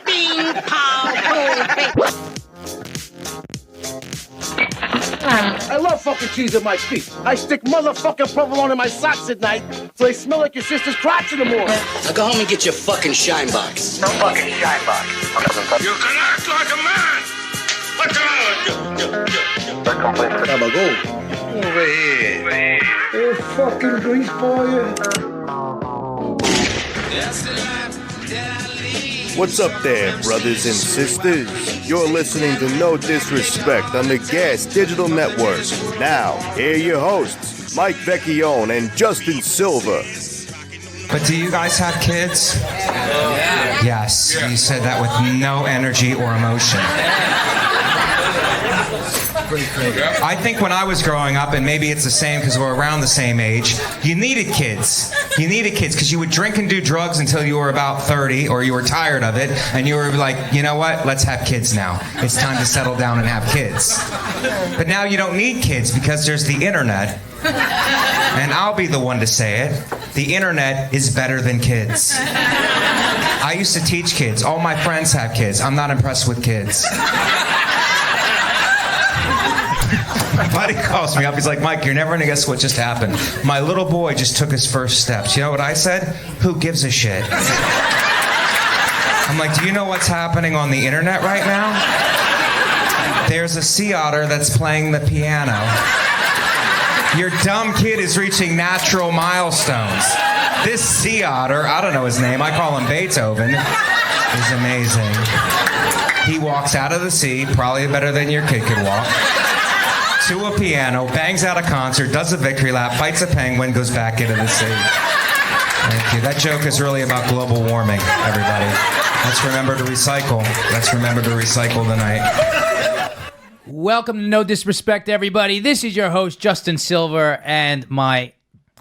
Bing, pow, boom, bing. I love fucking cheese in my feet. I stick motherfucking provolone in my socks at night so they smell like your sister's crotch in the morning. Now go home and get your fucking shine box. No fucking shine box. You can act like a man. Over here. You fucking grease boy. What's up there, brothers and sisters? You're listening to No Disrespect on the Gas Digital Network. Now, here are your hosts, Mike Vecchione and Justin Silver. But do you guys have kids? Yeah. Yes, you said that with no energy or emotion. I think when I was growing up, and maybe it's the same because we're around the same age, you needed kids. You needed kids because you would drink and do drugs until you were about 30 or you were tired of it and you were like, you know what, let's have kids now. It's time to settle down and have kids. But now you don't need kids because there's the internet. And I'll be the one to say it. The internet is better than kids. I used to teach kids. All my friends have kids. I'm not impressed with kids. My buddy calls me up. He's like, Mike, you're never going to guess what just happened. My little boy just took his first steps. You know what I said? Who gives a shit? I'm like, do you know what's happening on the internet right now? There's a sea otter that's playing the piano. Your dumb kid is reaching natural milestones. This sea otter, I don't know his name, I call him Beethoven, is amazing. He walks out of the sea, probably better than your kid could walk, to a piano, bangs out a concert, does a victory lap, fights a penguin, goes back into the sea. Thank you. That joke is really about global warming, everybody. Let's remember to recycle. Let's remember to recycle tonight. Welcome to No Disrespect, everybody. This is your host, Justin Silver, and my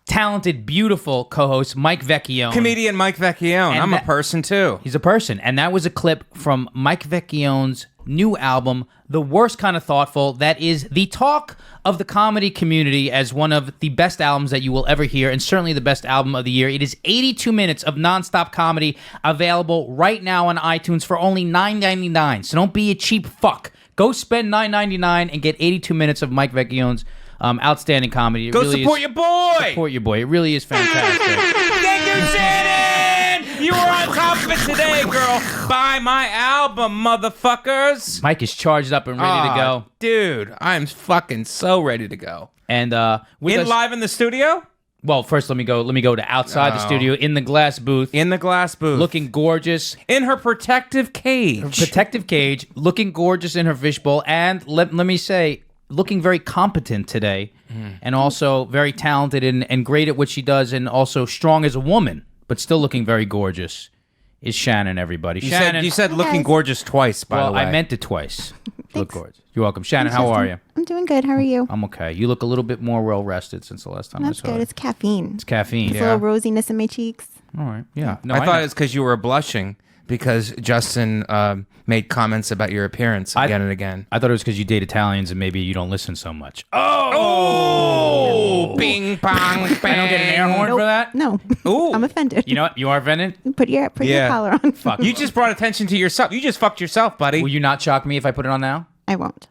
talented, beautiful co-host, Mike Vecchione. Comedian Mike Vecchione. I'm a person, too. He's a person. And that was a clip from Mike Vecchione's new album, The Worst Kind of Thoughtful, that is the talk of the comedy community as one of the best albums that you will ever hear, and certainly the best album of the year. It is 82 minutes of nonstop comedy available right now on iTunes for only $9.99. So don't be a cheap fuck. Go spend $9.99 and get 82 minutes of Mike Vecchione's outstanding comedy. Go really support your boy! Support your boy. It really is fantastic. Get your shit in! You were on top of it today, girl. Buy my album, motherfuckers. Mike is charged up and ready to go. Dude, I'm fucking so ready to go. And live in the studio? Well, first let me go to outside the studio in the glass booth. In the glass booth. Looking gorgeous. In her protective cage. Looking gorgeous in her fishbowl, and let me say, looking very competent today, and also very talented and great at what she does, and also strong as a woman, but still looking very gorgeous, is Shannon, everybody. You said looking gorgeous twice, by the way. Well, I meant it twice. Look gorgeous. You're welcome. Shannon, how are you? I'm doing good. How are you? I'm okay. You look a little bit more well-rested since the last time I saw you. That's good. It's caffeine. It's caffeine. It's a little rosiness in my cheeks. All right. Yeah. No, I thought it was because you were blushing because Justin made comments about your appearance again and again. I thought it was because you date Italians and maybe you don't listen so much. Oh! Bing, bong, bang. I don't get an air horn for that? No. Ooh. I'm offended. You know what? You are offended? Put your collar on. Fuck. You just brought attention to yourself. You just fucked yourself, buddy. Will you not shock me if I put it on now? I won't.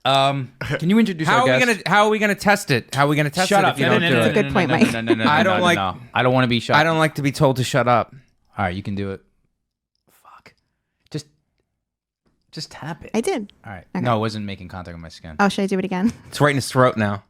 Can you introduce our guest? How are we gonna test it? How are we gonna test Shut it up. if you don't do That's it? a good point, Mike. No. I don't want to be shocked. I don't like to be told to shut up. All right, you can do it. Fuck. Just tap it. I did. All right. Okay. No, it wasn't making contact with my skin. Oh, should I do it again? It's right in his throat now.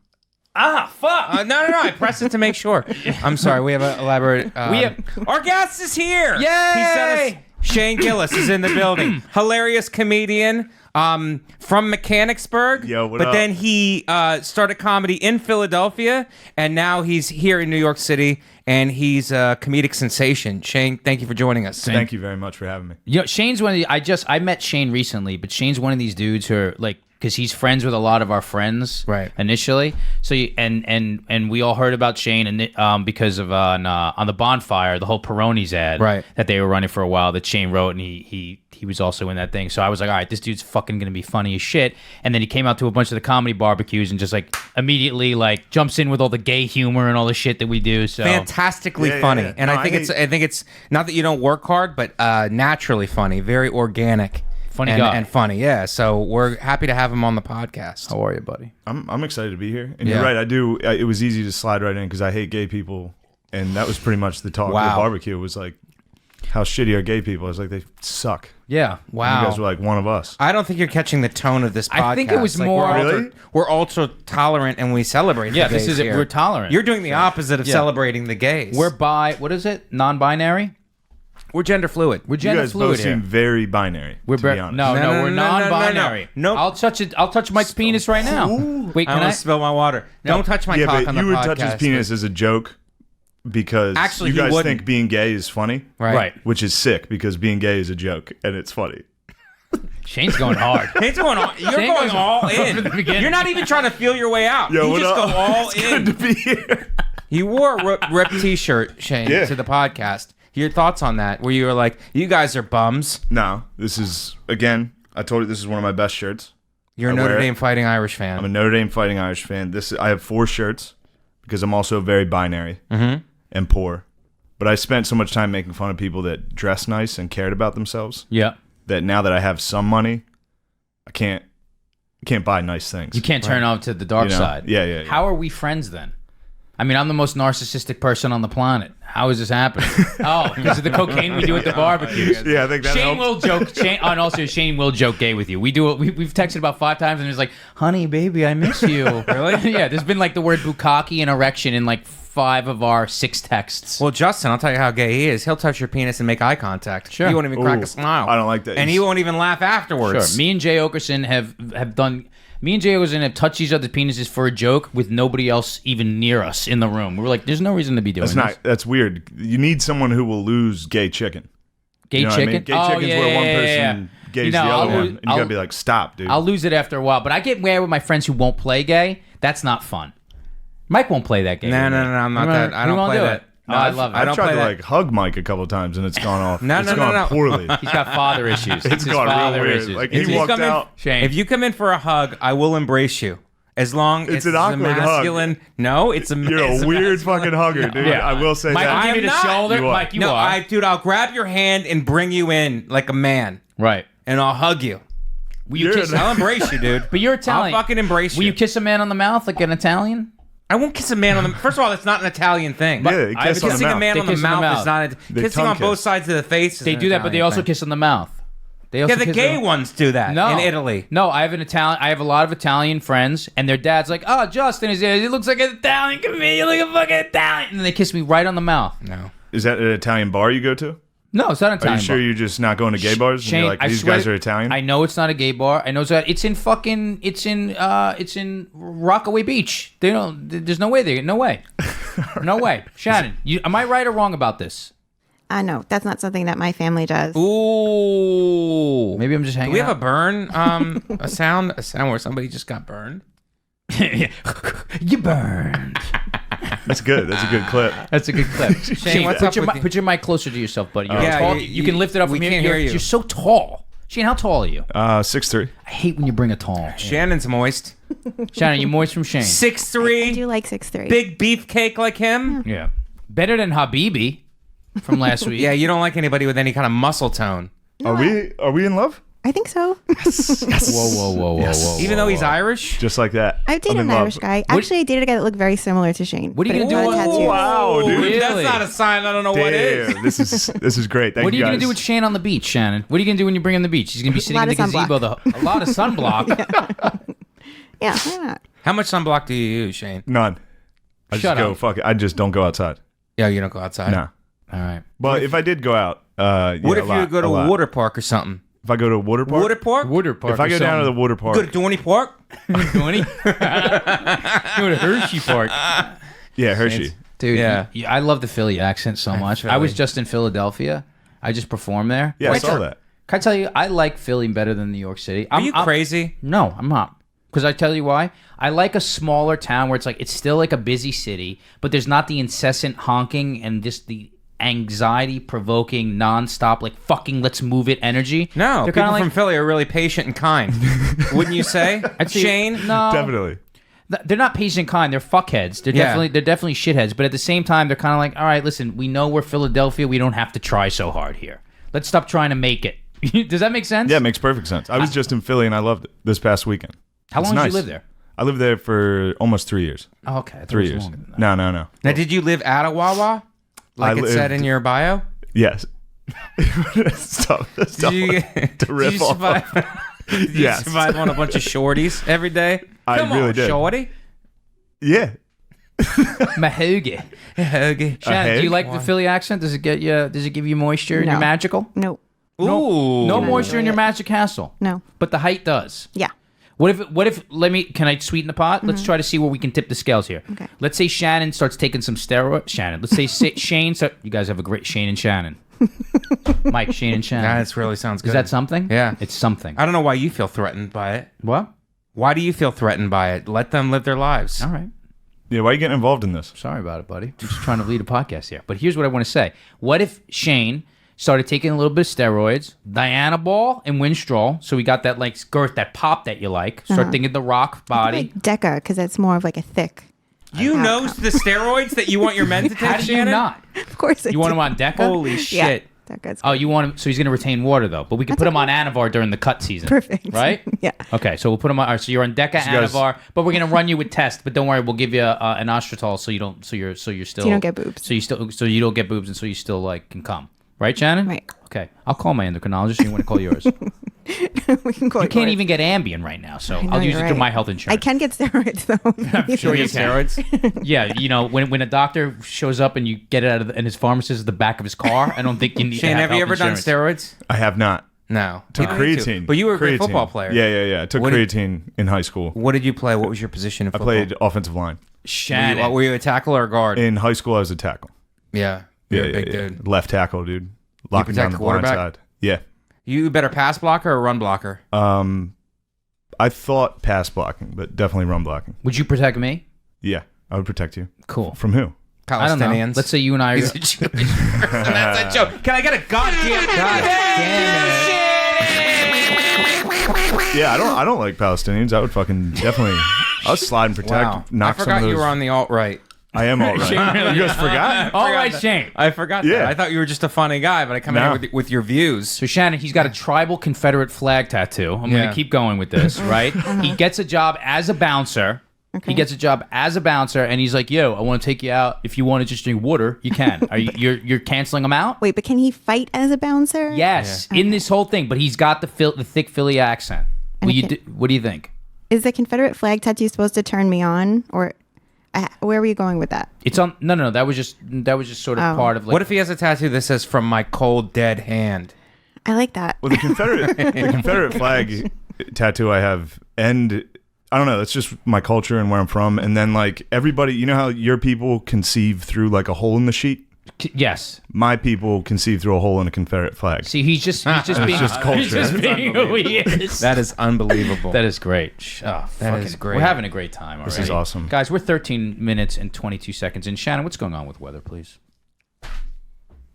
Ah, fuck. No. I pressed it to make sure. I'm sorry. We have an elaborate. Our guest is here. Yay! He sent us. Shane Gillis is in the building. Hilarious comedian from Mechanicsburg. Yo, what but up? then he started comedy in Philadelphia, and now he's here in New York City, and he's a comedic sensation. Shane, thank you for joining us. Thank you very much for having me. You know, Shane's one of the. I met Shane recently, but Shane's one of these dudes who are like, because he's friends with a lot of our friends, Right. Initially, so and we all heard about Shane and because of on the bonfire, the whole Peroni's ad, Right. that they were running for a while that Shane wrote, and he was also in that thing. So I was like, all right, this dude's fucking gonna be funny as shit. And then he came out to a bunch of the comedy barbecues and just like immediately like jumps in with all the gay humor and all the shit that we do. So Fantastically Yeah, yeah, funny, yeah. and No, I think it's not that you don't work hard, but naturally funny, very organic, Funny and, guy. and funny. Yeah, so we're happy to have him on the podcast. How are you, buddy? I'm excited to be here, and Yeah. you're right. It was easy to slide right in because I hate gay people, and that was pretty much the talk. Wow. The barbecue was like, how shitty are gay people? I was like, they suck. Yeah. Wow. You guys were like one of us. I don't think you're catching the tone of this podcast. I think it was more- Really? We're ultra tolerant and we celebrate. Yeah, the this gays is it. here. We're tolerant. You're doing the opposite of Yeah. celebrating the gays. We're what is it? Non-binary? We're gender fluid. We're You gender guys fluid both here. seem very binary. We're to be no, honest. no, No, we're no, no, no, no, no. non-binary. Nope. I'll touch it. I'll touch Mike's penis right now. Wait, I'm can gonna I? spill my water. No. Don't touch my Yeah, cock but on the you would podcast. touch his penis as a joke because Actually, you he guys wouldn't. think being gay is funny, Right. which is sick because being gay is a joke and it's funny. Shane's going hard. It's going on. You're Shane going goes all from the in. beginning. You're not even trying to feel your way out. Yo, you what just up? go all It's in. good to be here. You wore a rip T-shirt, Shane, Yeah. to the podcast. Your thoughts on that? Where you were like, "You guys are bums." No, this is again. I told you this is one of my best shirts. You're a I Notre wear it. Dame Fighting Irish fan. I'm a Notre Dame Fighting Irish fan. I have 4 shirts because I'm also very binary and poor. But I spent so much time making fun of people that dress nice and cared about themselves Yeah. that now that I have some money, I can't buy nice things. You can't turn off to the dark You know? side. Yeah. How are we friends then? I mean, I'm the most narcissistic person on the planet. How is this happening? Oh, because of the cocaine we do at the barbecues. Yeah, I think that Shane helps. will joke. Shane, and also Shane will joke gay with you. We do it. We've texted about 5 times, and he's like, "Honey, baby, I miss you." Really? Yeah. There's been like the word bukkake and erection in like 5 of our 6 texts. Well, Justin, I'll tell you how gay he is. He'll touch your penis and make eye contact. Sure. He won't even crack Ooh, a smile. I don't like that. And he won't even laugh afterwards. Sure. Me and Jay Okerson have done. Me and Jay Okerson have touched each other's penises for a joke with nobody else even near us in the room. We were like, "There's no reason to be doing That's this." not. That's weird. You need someone who will lose gay chicken. Gay You know what I chicken. mean? Gay chicken's where one person gays the other one, and you gotta be like, "Stop, dude." I'll lose it after a while, but I get mad with my friends who won't play gay. That's not fun. Mike won't play that game. No, I'm not that. I don't play that. No, I love it. I I've don't tried play to that. like hug Mike a couple times and it's gone off. No, it's no, gone no. poorly. He's got father issues. It's his gone real father weird. issues. Like, It's- he he's walked come in- out- Shane. If you come in for a hug, I will embrace you. As long as It's an awkward hug. masculine. No, it's a. You're it's a weird masculine- fucking hugger, dude. Yeah. I will say Mike that. will give you the I'm not. shoulder. You are. Mike, you no, are. dude, I'll grab your hand and bring you in like a man, Right. and I'll hug you. Will you You're kiss? an- I'll embrace you, dude. But you're Italian. I'll fucking embrace Will you. you kiss a man on the mouth like an Italian? I won't kiss a man on the. First of all, that's not an Italian thing. Yeah, I have kiss on the Kissing a mouth. man They on the kiss on the mouth mouth. is not. They Kissing tongue on both kiss. sides of the face. Is They an do that, but they Italian also thing. kiss on the mouth. They also Yeah, the kiss gay on- ones do that No. in Italy. No, I have a lot of Italian friends, and their dad's like, "Oh, Justin is he looks like an Italian comedian, like a fucking Italian," and then they kiss me right on the mouth. No. Is that an Italian bar you go to? No, it's not an Are Italian. you sure bar. you're just not going to gay bars? And Shane, you're like, I these swear guys to- are Italian? I know it's not a gay bar. I know that it's in Rockaway Beach. They don't. There's no way no way, no way. Shannon, am I right or wrong about this? No, that's not something that my family does. Ooh. Maybe I'm just Do hanging. we have a out. burn? A sound where somebody just got burned. You burned. That's good. That's a good clip. That's a good clip. Shane, what's put up your with mi- you? put your mic closer to yourself, buddy. You're Yeah, tall. you- You can lift it up we from here. can't hear you. You're so tall. Shane, how tall are you? 6'3". I hate when you bring a tall. Shannon's moist. Shannon, you moist from Shane. 6'3", I do like 6'3". big beefcake like him. Yeah. Better than Habibi from last week. Yeah, you don't like anybody with any kind of muscle tone. Are we in love? I think so. Whoa. Even though he's Irish. Just like that. I've dated I'm in an love. Irish guy. Actually, I dated a guy that looked very similar to Shane. What are you but gonna do had with- tattoos. Wow, dude. Really? That's not a sign. I don't know what is. Damn, this is great. Thank What are you guys. gonna do with Shane on the beach, Shannon? What are you gonna do when you bring him to the beach? He's gonna be sitting in the lot of gazebo. A lot of sunblock. Yeah, why not? How much sunblock do you use, Shane? None. I Shut just go up. fuck it. I just don't go outside. Yeah, you don't go outside. No. All right. But if I did go out, What if you go to a water park or something? If I go to a water park, Water park? Water park. if I go down to the water park, Go to Dorney Park? Go to Hershey Park. yeah, Hershey. Dude, Yeah. I love the Philly accent so much. I was Philly. just in Philadelphia. I just performed there. Yeah, I Wait, saw that. Can I tell you, I like Philly better than New York City. Are you crazy? No, I'm not. Because I tell you why. I like a smaller town where it's still like a busy city, but there's not the incessant honking and just the anxiety-provoking, nonstop, like fucking let's move it energy. No, They're people kinda from Philly are really patient and kind. Wouldn't you say? Shane? No. Definitely. They're not patient and kind. They're fuckheads. They're definitely shitheads. But at the same time, they're kind of like, all right, listen, we know we're Philadelphia. We don't have to try so hard here. Let's stop trying to make it. Does that make sense? Yeah, it makes perfect sense. I was just in Philly and I loved it this past weekend. How long did you live there? I lived there for almost 3 years. Oh, okay. 3 years. No. Now, did you live at a Wawa? Like it said in your bio? Yes. Stop Did you survive? Did you survive on a bunch of shorties every day? Come really on, did. shorty. Yeah. Mahoogie. Shannon, do you like the Philly accent? Does it get you? Does it give you moisture in your magical? No. Ooh. No moisture in your magic castle. No. But the height does. Yeah. What if can I sweeten the pot? Let's try to see where we can tip the scales here. Okay. Let's say Shannon starts taking some steroids. Shannon. Let's say Shane. You guys have a great Shane and Shannon. Mike, Shane and Shannon. That really sounds good. Is that something? Yeah. It's something. I don't know why you feel threatened by it. What? Why do you feel threatened by it? Let them live their lives. All right. Yeah, why are you getting involved in this? Sorry about it, buddy. I'm just trying to lead a podcast here. But here's what I want to say. What if Shane started taking a little bit of steroids, Diana Ball and Winstrol, so we got that like girth, that pop that you like. Start thinking the Rock body. Like Deca, because it's more of like a thick. You know the steroids that you want your men to take, How do you Shannon? not? Of course I You want do. him on Deca? Holy shit. Deca's Oh, you want him? So he's going to retain water though, but we can put him on Anavar during the cut season. Perfect. Right? Yeah. Okay, so we'll put him on. All right, so you're on Deca, guys- Anavar, but we're going to run you with test. But don't worry, we'll give you an Ostratal so you don't. So you're still. So you don't get boobs. So you don't get boobs, and so you still like can come. Right, Shannon? Right. Okay, I'll call my endocrinologist. You want to call yours? We can call You it can't yours. even get Ambien right now, so know, I'll use you're it through right. my health I insurance. can get steroids though. I'm sure you can. Steroids? Yeah, you know, when a doctor shows up and you get it out of and his pharmacist is the back of his car, I don't think you need Shane, to have have you health ever insurance. done steroids? I have not. No. Took You don't need to. creatine. But you were a great Creatine. football player. Yeah. I took What did- creatine in high school. What did you play? What was your position in I football? played offensive line. Shannon. Were you a tackle or a guard? In high school, I was a tackle. Yeah. You're a big dude. Left tackle, dude. Locking protect down the the blind quarterback? side. Yeah. You a better pass blocker or run blocker? I thought pass blocking, but definitely run blocking. Would you protect me? Yeah, I would protect you. Cool. From who? I don't know. Palestinians. Let's say you and I are. He's a Jewish person. That's a joke. Can I get a goddamn Yeah, I don't like Palestinians. I would fucking definitely. I'll slide and protect. Wow. I Knock some forgot of those. you were on the alt-right. I am all right. You guys forgot? All right, Shane. I forgot Yeah. that. I thought you were just a funny guy, but I come in No. here with your views. So Shannon, he's got a tribal Confederate flag tattoo. I'm going Yeah. to keep going with this, right? He gets a job as a bouncer. Okay. He gets a job as a bouncer, and he's like, "Yo, I want to take you out. If you want to just drink water, you can." Are you're canceling him out? Wait, but can he fight as a bouncer? Yes, in this whole thing, but he's got the thick Philly accent. And What do you think? Is the Confederate flag tattoo supposed to turn me on, or where were you going with that? It's on. No. That was just sort of part of like. What if he has a tattoo that says "From my cold dead hand"? I like that. Well, the Confederate flag tattoo I have, and I don't know, that's just my culture and where I'm from. And then like everybody, you know how your people conceive through like a hole in the sheet? Yes. My people conceive through a hole in a Confederate flag. See, he's just being just culture. He's just being who he is. That is unbelievable. That is great. Oh, That is great. We're having a great time already. This is awesome. Guys, we're 13 minutes and 22 seconds. And Shannon, what's going on with weather, please?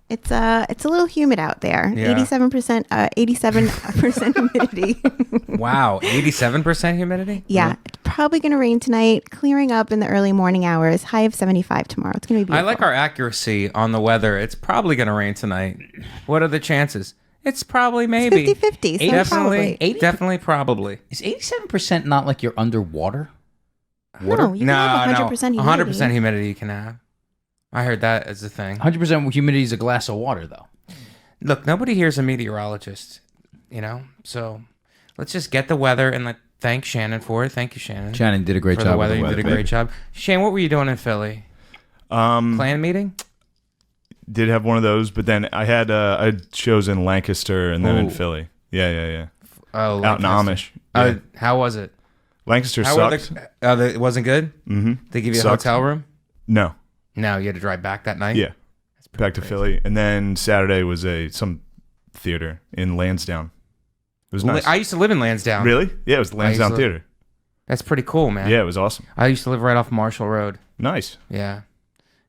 It's a little humid out there. Yeah. 87% humidity. Wow, 87% humidity? Yeah, it's probably going to rain tonight, clearing up in the early morning hours. High of 75 tomorrow. It's going to be I beautiful. like our accuracy on the weather. It's probably going to rain tonight. What are the chances? It's probably maybe. 50-50, so Definitely, probably. definitely, probably. Is 87% not like you're underwater? No, you can have 100% humidity. 100% humidity you can have. I heard that as a thing. 100% humidity is a glass of water, though. Look, nobody here's a meteorologist, you know? So let's just get the weather and thank Shannon for it. Thank you, Shannon. Shannon did a great for job the with weather. the You weather. did a great job. Shane, what were you doing in Philly? Clan meeting? Did have one of those, but then I had shows in Lancaster and then in Ooh. Philly. Yeah. Oh, Out in Lancaster. Amish. Yeah. How was it? Lancaster How were sucks. it wasn't good? Mm-hmm. They give you Sucks. a hotel room? No. No, you had to drive back that night? Yeah. Back to Philly. And then Saturday was some theater in Lansdowne. It was nice. I used to live in Lansdowne. Really? Yeah, it was the I used Lansdowne to- Theater. That's pretty cool, man. Yeah, it was awesome. I used to live right off Marshall Road. Nice. Yeah.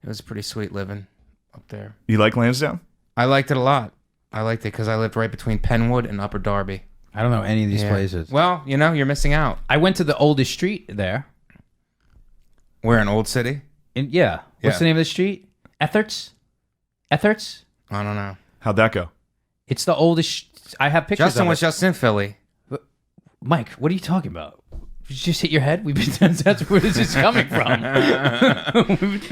It was pretty sweet living up there. You like Lansdowne? I liked it a lot. I liked it because I lived right between Penwood and Upper Darby. I don't know any of these places. Well, you're missing out. I went to the oldest street there. We're in Old City? What's Yeah. the name of the street? Etherts? I don't know. How'd that go? It's the oldest. I have pictures Justin of was it. just in Philly. Mike, what are you talking about? Did you just hit your head? That's where this is coming from.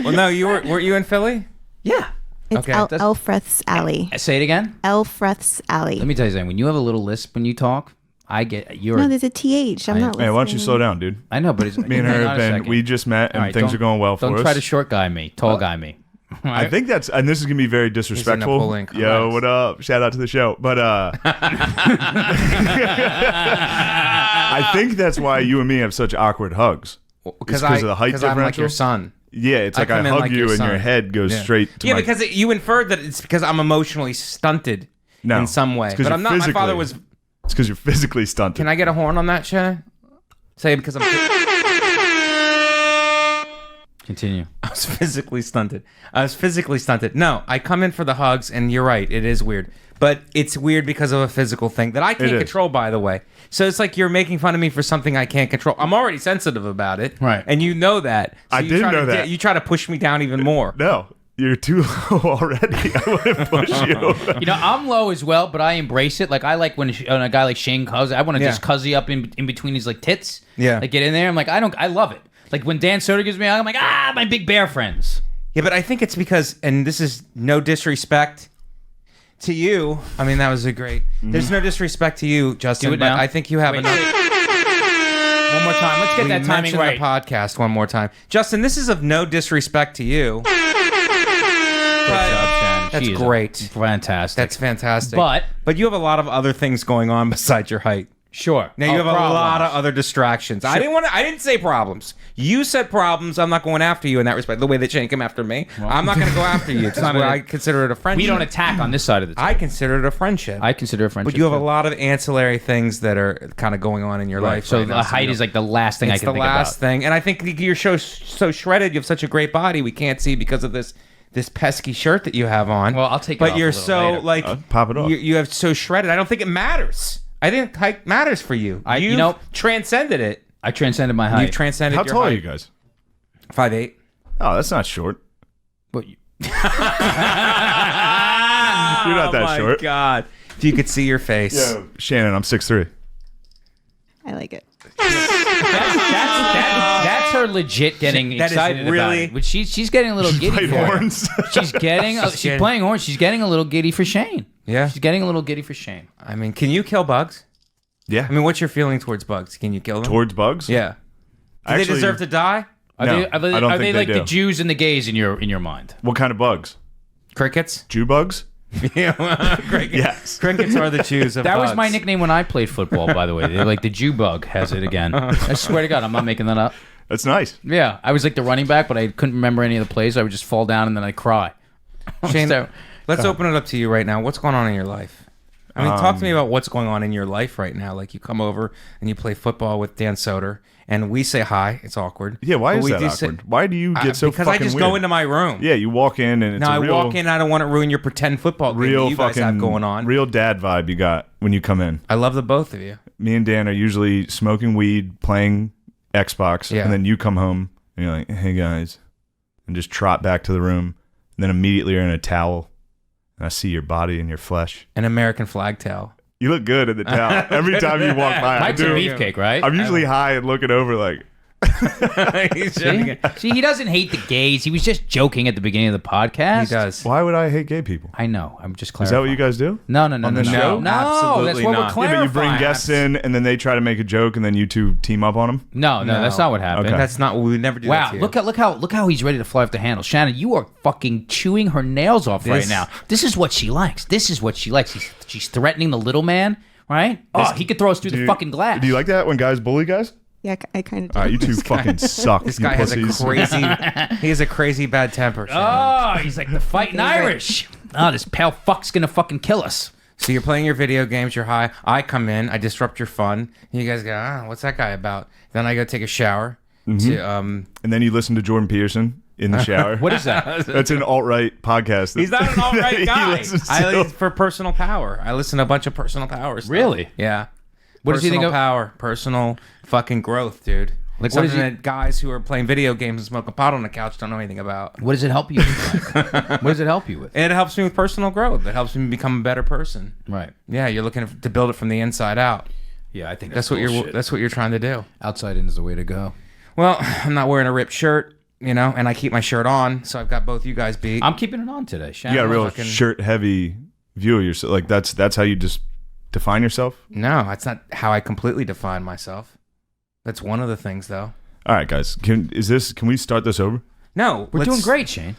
Well, no, weren't you in Philly? Yeah. It's Okay. Elfreth's Alley. Say it again. Elfreth's Alley. Let me tell you something. When you have a little lisp when you talk, I get you're. No, there's a TH. I'm not listening. Hey, why don't you slow down, dude? I know, but it's Me and her have been. We just met, and All right, things don't- are going well for us. Don't try to short guy me, tall guy me. I think that's, and this is gonna be very disrespectful. Napoleon Yo, Complex. what up? Shout out to the show. But I think that's why you and me have such awkward hugs. Because of the height I'm like differential. your son. Yeah, it's like I come in hug like you your and son. your head goes Yeah. straight to Yeah, my... because you inferred that it's because I'm emotionally stunted No, in some way. it's 'cause But you're I'm not. My father physically- was. It's because you're physically stunted. Can I get a horn on that, Shay? Say because I'm. Continue. I was physically stunted. No, I come in for the hugs, and you're right. It is weird. But it's weird because of a physical thing that I can't It is. control, by the way. So it's like you're making fun of me for something I can't control. I'm already sensitive about it. Right. And you know that. So I you did try know to that. You try to push me down even more. No, you're too low already. I wouldn't push you. You know, I'm low as well, but I embrace it. Like I like when a guy like Shane cuzz. I want to Yeah. just cuzzy up in between his like tits. Yeah. Like get in there. I'm like I love it. Like when Dan Soder gives me a hug, I'm like my big bear friends. Yeah, but I think it's because, and this is no disrespect to you. I mean, that was a great. There's no disrespect to you, Justin. Do it but now. I think you have Wait. enough. One more time. Let's get We that timing mentioned right. the podcast one more time, Justin. This is of no disrespect to you. Great job, Shannon. That's She is great. Fantastic. That's fantastic. But you have a lot of other things going on besides your height. sure. Now you have a lot of other distractions. I didn't say problems. You said problems. I'm not going after you in that respect. The way that Shane came after me, I'm not going to go after you. It's not where a- I consider it a friendship. We don't attack on this side of the. I consider it a friendship. I consider a friendship. But you have a too. lot of ancillary things that are kind of going on in your life. So right the now, height you is don't- like the last thing I it's can the think last about. thing, and I think you're so shredded. You have such a great body. We can't see because of this pesky shirt that you have on. Well, I'll take it But off you're a little so later. like Pop it off. You have so shredded. I don't think it matters. I think height matters for you. you know- transcended it. I transcended my height. You've transcended. How your tall are height. you guys? 5'8". Oh, that's not short. But you- You're not that short. Oh my God! If you could see your face. Yo, Shannon, I'm 6'3". I like it. that's her legit getting That is excited about really- it. But she's getting a little giddy Played for it. horns. She's getting she's playing horns. She's getting a little giddy for Shane. Yeah. She's getting a little giddy for Shane. I mean, can you kill bugs? Yeah. I mean, what's your feeling towards bugs? Can you kill them? Towards bugs? Yeah. Do they Actually- deserve to die? Are No, they, are they, I don't are think they like they the do. Jews and the gays in your mind? What kind of bugs? Crickets? Jew bugs? Crickets. Yes. Crickets are the Jews of That was bugs. my nickname when I played football, by the way. They're like the Jew bug has it again. I swear to God, I'm not making that up. That's nice. Yeah, I was like the running back, but I couldn't remember any of the plays. I would just fall down and then I'd cry. Shane, So- let's open it up to you right now. What's going on in your life? I mean, talk to me about what's going on in your life right now. Like you come over and you play football with Dan Soder, and we say hi. It's awkward. Yeah, why But is we that do awkward? Why do you get so because fucking I just weird? go into my room. Yeah, you walk in and it's Now a I real, walk in. I don't want to ruin your pretend football game real that you guys fucking have going on. real dad vibe you got when you come in. I love the both of you. Me and Dan are usually smoking weed, playing Xbox, Yeah. and then you come home and you're like, "Hey guys," and just trot back to the room, and then immediately you're in a towel, and I see your body and your flesh. An American flag towel. You look good in the towel. Every time you walk by, I Mike's a do. beefcake, right? I'm usually high and looking over like, He's joking. See, he doesn't hate the gays. He was just joking at the beginning of the podcast. He does. why would I hate gay people? I know. I'm just Is clarifying. that what you guys do? No, on the no. show? No, Absolutely that's what not. we're Yeah, clarifying. Yeah, but you bring guests in and then they try to make a joke and then you two team up on them. No, that's not what happened. Okay. That's not. We would never do that Wow, to you. look how he's ready to fly off the handle. Shannon, you are fucking chewing her nails off right This- now. This is what she likes. This is what she likes. She's threatening the little man, right? Oh, he could throw us through the fucking glass. Do you like that when guys bully guys? Yeah, I kind of do. All right, you two fucking suck. This you guy has pussies. a crazy. He has a crazy bad temper. Shannon. Oh, he's like the fighting Irish. Oh, this pale fuck's gonna fucking kill us. So you're playing your video games, you're high. I come in, I disrupt your fun. And you guys go, what's that guy about? Then I go take a shower. And then you listen to Jordan Peterson in the shower. What is that? That's an alt-right podcast. He's not an alt-right guy. I I for personal power. I listen to a bunch of personal power stuff. Really? Yeah. What does he think of power? Personal fucking growth, dude. Like What does something he- that guys who are playing video games and smoking pot on the couch don't know anything about. What does it help you with? What does it help you with? It helps me with personal growth. It helps me become a better person. Right. Yeah, you're looking to build it from the inside out. Yeah, I think That's what you're trying to do. outside in is the way to go. Well, I'm not wearing a ripped shirt, and I keep my shirt on, so I've got both you guys beat. I'm keeping it on today. You got a real fucking- shirt-heavy view of yourself. Like that's how you just define yourself. No, that's not how I completely define myself. That's one of the things, though. All right, guys. Can we start this over? No, We're doing great, Shane.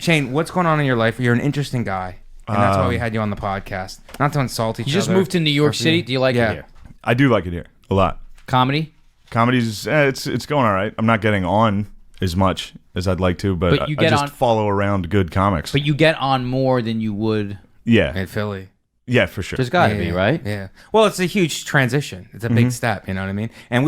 Shane, what's going on in your life? You're an interesting guy, and that's why we had you on the podcast. Not to insult each You other. just moved to New York City. Do you like Yeah. it here? I do like it here a lot. Comedy? Comedy's it's going all right. I'm not getting on as much as I'd like to, but you I get just on- follow around good comics. But you get on more than you would. Yeah, in Philly. yeah, for sure. There's got to Yeah, be, right? Yeah. Well, it's a huge transition. It's a big step. You know what I mean? And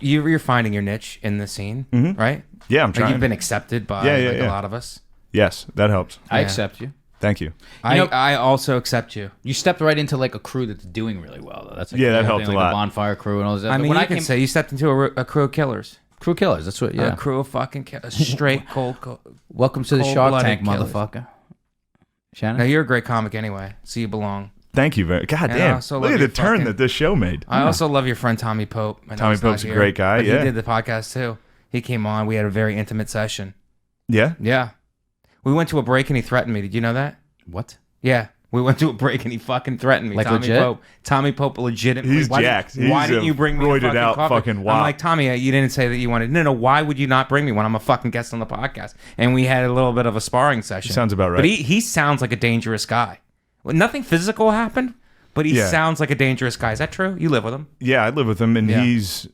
you're finding your niche in the scene, right? Yeah, I'm Like trying. you've been accepted by Yeah. a lot of us. Yes, that helps. I Yeah. accept you. Thank you. I also accept you. You stepped right into like a crew that's doing really well, though. That's like, Yeah, that you know, helped like a lot. The Bonfire crew and all that. I But mean, when you I can came, say you stepped into a crew of killers. crew killers. That's what. Yeah. A crew of fucking killers. Straight cold. Welcome to the Shark cold-blooded Tank, killers. motherfucker. Shannon. Now you're a great comic anyway, so you belong. Thank you very. God And I damn! also Look love at the your turn fucking- that this show made. I also love your friend Tommy Pope. I know Tommy he's not Pope's a here, great guy, but yeah. He did the podcast too. He came on. We had a very intimate session. Yeah. Yeah. We went to a break and he threatened me. Did you know that? What? Yeah. We went to a break and he fucking threatened me. Like Tommy legit? Pope. Tommy Pope legitimately. He's jacked. Why He's didn't a you bring me a roided fucking out coffee? fucking wop. I'm like, Tommy, you didn't say that you wanted. No, why would you not bring me when I'm a fucking guest on the podcast? And we had a little bit of a sparring session. Sounds about right. But he sounds like a dangerous guy. Well, nothing physical happened, but he Yeah. sounds like a dangerous guy. Is that true? You live with him? Yeah, I live with him, and Yeah. he's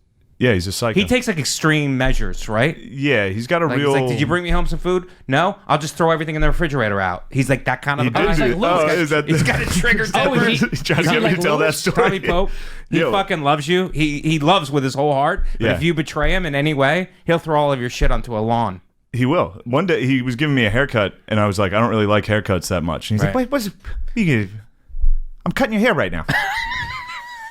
a psycho. He takes like extreme measures, right? Yeah, he's got a Like, real. he's like, did you bring me home some food? No, I'll just throw everything in the refrigerator out. He's like that kind of He a guy. did do- like, oh, is that He's got a trigger temper. he- He's trying to he get me like to tell that Lewis? story. Tommy Pope, he Yo. fucking loves you. He loves with his whole heart. But Yeah. if you betray him in any way, he'll throw all of your shit onto a lawn. He will. One day he was giving me a haircut, and I was like, I don't really like haircuts that much. And he's Right. like, wait, I'm cutting your hair right now.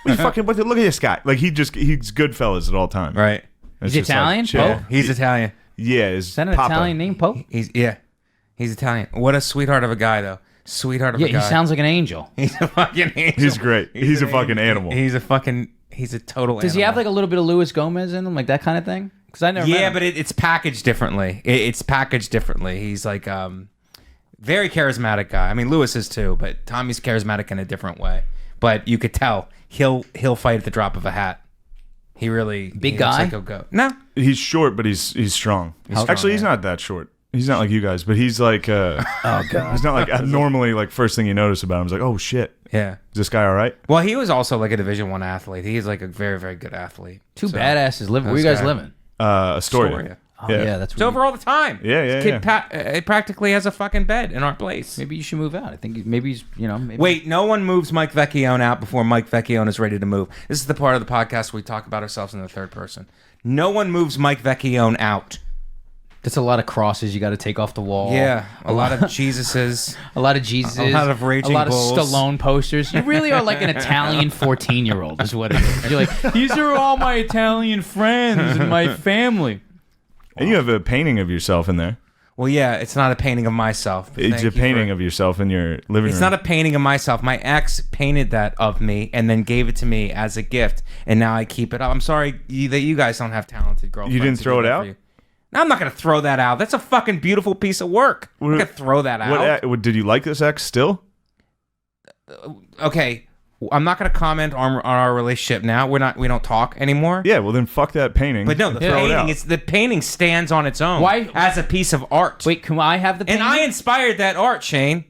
Look at this guy. Like he's Goodfellas at all times. Right. It's He's just like, Italian? chill. Pope? He's Italian. Yeah, Is that an Italian name, Pope? He's Italian. What a sweetheart of a guy, though. Sweetheart of Yeah, a guy. he sounds like an angel. He's a fucking angel. He's great. He's a fucking animal. He's a total. Does he have like a little bit of Luis Gomez in him, like that kind of thing? Because I never. met Yeah, him. but it's packaged differently. It's packaged differently. He's like very charismatic guy. I mean, Lewis is too, but Tommy's charismatic in a different way. But you could tell he'll fight at the drop of a hat. He really Big he looks guy? Like he'll go. No, He's short, but he's strong. strong, Actually, he's yeah. not that short. He's not like you guys, but he's like. Oh god. He's not like normally like first thing you notice about him is like, oh shit, yeah. is this guy all right? Well, he was also like a Division I athlete. He's like a very, very good athlete. Two So, badasses living. Where you this guys guy- living? Astoria. Astoria. Oh yeah, that's It's over all the time. Yeah, This kid practically has a fucking bed in our place. Maybe you should move out. I think maybe he's maybe. Wait, no one moves Mike Vecchione out before Mike Vecchione is ready to move. This is the part of the podcast where we talk about ourselves in the third person. No one moves Mike Vecchione out. That's a lot of crosses you got to take off the wall. Yeah, a lot of Jesuses. A lot of Jesus. A lot of raging A lot bulls. of Stallone posters. You really are like an Italian 14-year-old is what it is. You're like, these are all my Italian friends and my family. And you have a painting of yourself in there. Well, yeah, it's not a painting of myself. It's a painting of yourself in your living room. It's not a painting of myself. My ex painted that of me and then gave it to me as a gift, and now I keep it up. I'm sorry that you guys don't have talented girlfriends. You didn't to throw do it that out? for you. No, I'm not going to throw that out. That's a fucking beautiful piece of work. I'm not going to throw that out. Did you like this ex still? Okay, I'm not going to comment on our relationship now. We don't talk anymore. Yeah, well then fuck that painting. But no, and the throw it out. painting stands on its own. Why- as a piece of art? Wait, can I have the painting? And I inspired that art, Shane.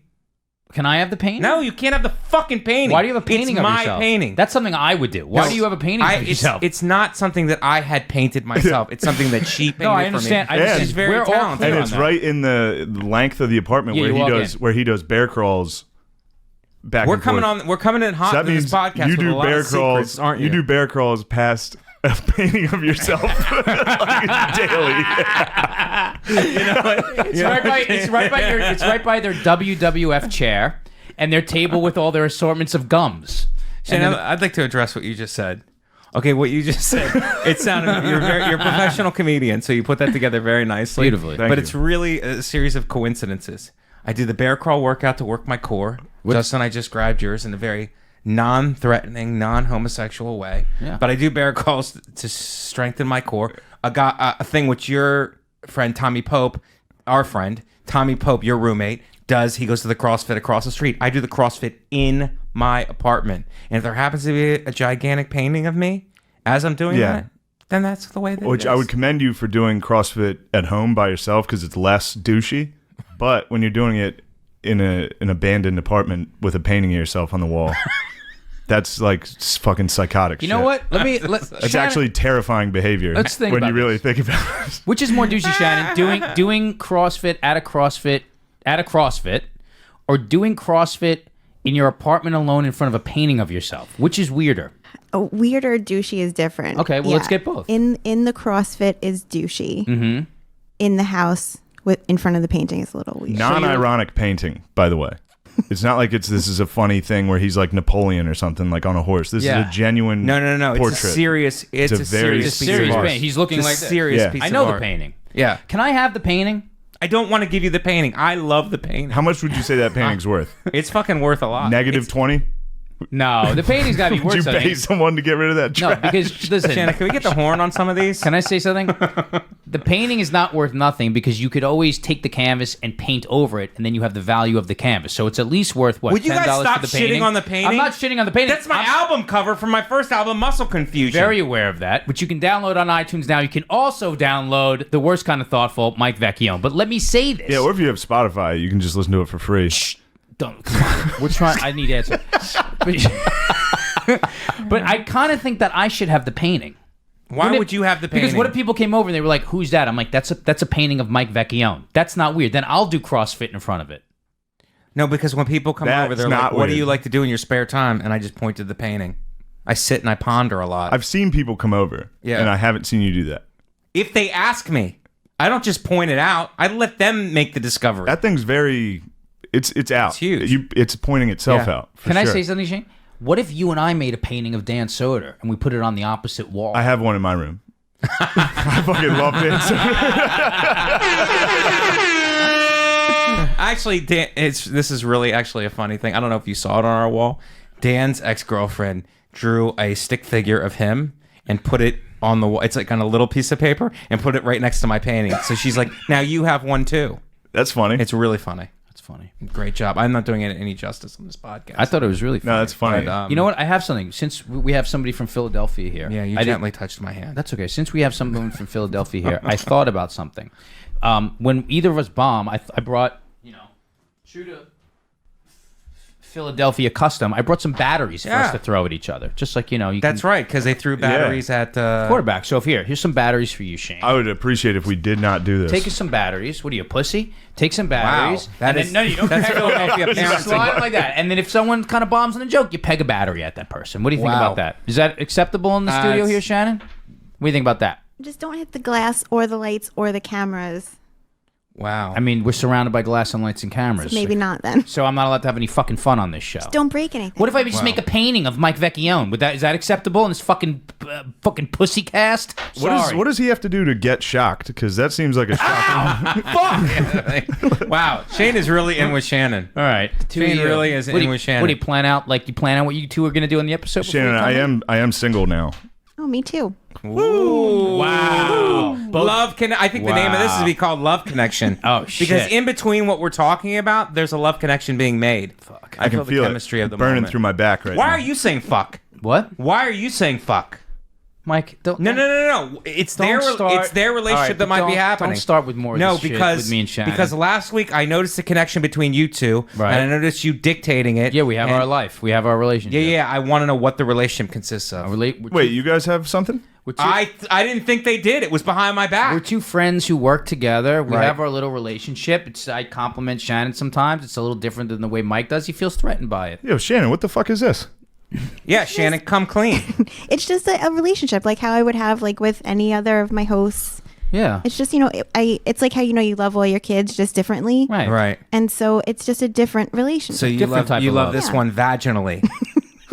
Can I have the painting? No, you can't have the fucking painting. Why do you have a painting it's of my yourself? painting. That's something I would do. Why No, do you have a painting of yourself? It's not something that I had painted myself. It's something that she painted No, I understand. for I me. understand. She's very We're all talented. and on it's that. right in the length of the apartment Yeah, where you he walk does in. where he does bear crawls back. We're and coming forth. on. We're coming in hot So that to this means podcast. you with a do lot bear of crawls, secrets, aren't you? You do bear crawls past a painting of yourself daily. It's right by their WWF chair and their table with all their assortments of gums. Shane, I'd like to address what you just said. Okay, what you just said. It sounded you're a professional comedian, so you put that together very nicely, Beautifully. Thank but you. it's really a series of coincidences. I do the bear crawl workout to work my core. Justin, I just grabbed yours in a very non-threatening, non-homosexual way. Yeah. But I do bear crawls to strengthen my core. A thing which your friend Tommy Pope, our friend Tommy Pope, your roommate, does. He goes to the CrossFit across the street. I do the CrossFit in my apartment. And if there happens to be a gigantic painting of me as I'm doing that, then that's the way that Which it is. I would commend you for doing CrossFit at home by yourself because it's less douchey. But when you're doing it in an abandoned apartment with a painting of yourself on the wall, that's like fucking psychotic. You know what? It's It's actually terrifying behavior. Let's think when about you really this. think about it. Which is more douchey, Shannon? Doing CrossFit at a CrossFit, or doing CrossFit in your apartment alone in front of a painting of yourself? Which is weirder? Weirder douchey is different. Okay, well, let's get both. In the CrossFit is douchey. Mm-hmm. In the house in front of the painting is a little weird. Non-ironic painting, by the way. It's not like this is a funny thing where he's like Napoleon or something like on a horse. This is a genuine No. portrait. It's a serious. It's a very serious piece serious of art. painting. He's looking It's a like this. serious Yeah. piece I of know the art. painting. Yeah. Can I have the painting? I don't want to give you the painting. I love the painting. How much would you say that painting's worth? It's fucking worth a lot. Negative 20? No, the painting's got to be Would you worth pay something. someone to get rid of that No, trash? because listen, Shannon, can we get the horn on some of these? can I say something? The painting is not worth nothing because you could always take the canvas and paint over it, and then you have the value of the canvas. So it's at least worth what? Would you guys $10 stop for the painting? shitting on the painting? I'm not shitting on the painting. That's my I'm album cover from my first album, Muscle Confusion. very aware of that, which you can download on iTunes now. You can also download The Worst Kind of Thoughtful, Mike Vecchione. But let me say this. Yeah, or if you have Spotify, you can just listen to it for free. Don't come on. We're trying. I need answer. But I kind of think that I should have the painting. Why Wouldn't would you have the painting? Because what if people came over and they were like, "Who's that?" I'm like, "That's a painting of Mike Vecchione." That's not weird. Then I'll do CrossFit in front of it. No, because when people come That's over, they're not like, "What do weird. you like to do in your spare time?" And I just point to the painting. I sit and I ponder a lot. I've seen people come over, and I haven't seen you do that. If they ask me, I don't just point it out. I let them make the discovery. That thing's very... It's out. It's huge. It's pointing itself Yeah. out. For Can I sure. say something, Shane? What if you and I made a painting of Dan Soder and we put it on the opposite wall? I have one in my room. I fucking love it. Actually, Dan, this is really actually a funny thing. I don't know if you saw it on our wall. Dan's ex-girlfriend drew a stick figure of him and put it on the wall. It's like on a little piece of paper and put it right next to my painting. So she's like, "Now you have one too." That's funny. It's really funny. That's funny. Great job. I'm not doing it any justice on this podcast. I thought it was really funny. No, that's funny. But, You know what? I have something. Since we have somebody from Philadelphia here. Yeah, you I gently touched my hand. That's okay. Since we have someone from Philadelphia here, I thought about something. When either of us bomb, I brought, true to Philadelphia custom, I brought some batteries for us to throw at each other. Just like, That's right, because they threw batteries at quarterback. So here's some batteries for you, Shane. I would appreciate if we did not do this. Take some batteries. What are you, a pussy? Take some batteries. That and is- then, no, you don't that's peg Philadelphia it. You parenting. slide it like that. And then if someone kind of bombs on a joke, you peg a battery at that person. What do you think Wow. about that? Is that acceptable in the studio it's- here, Shannon? What do you think about that? Just don't hit the glass or the lights or the cameras. Wow. I mean, we're surrounded by glass and lights and cameras. Maybe not then. So I'm not allowed to have any fucking fun on this show. Don't break anything. What if I just make a painting of Mike Vecchione? Is that acceptable in this fucking pussy cast? What does he have to do to get shocked? Because that seems like a shock. Wow. Shane is really in with Shannon. All right. Shane really is in with Shannon. What do you plan out? Like, you plan out what you two are going to do in the episode? before Shannon, you come in? I am single now. Oh, me too. Wow. I think the name of this is Wow. to be called Love Connection. Oh, Because shit. in between what we're talking about, there's a love connection being made. Fuck. I can the feel chemistry it of the burning moment. through my back right Why now. are you saying fuck? What? Why are you saying fuck? Mike, don't. No. It's Don't their start- it's their relationship All right, that might be don't- happening. don't start with more of no, this shit because with me and Shannon. because last week I noticed the connection between you two, Right. and I noticed you dictating it. Yeah, we have and- our life. We have our relationship. Yeah. I want to know what the relationship consists of. Wait, you guys have something? I didn't think they did. It was behind my back. We're two friends who work together. We Right. have our little relationship. I compliment Shannon sometimes. It's a little different than the way Mike does. He feels threatened by it. Yo, Shannon, what the fuck is this? Yeah, Shannon, come clean. It's just a relationship, like how I would have like with any other of my hosts. Yeah. It's just, it's like how, you love all your kids just differently. Right. Right. And so it's just a different relationship. So you Different type of love love. this Yeah. one vaginally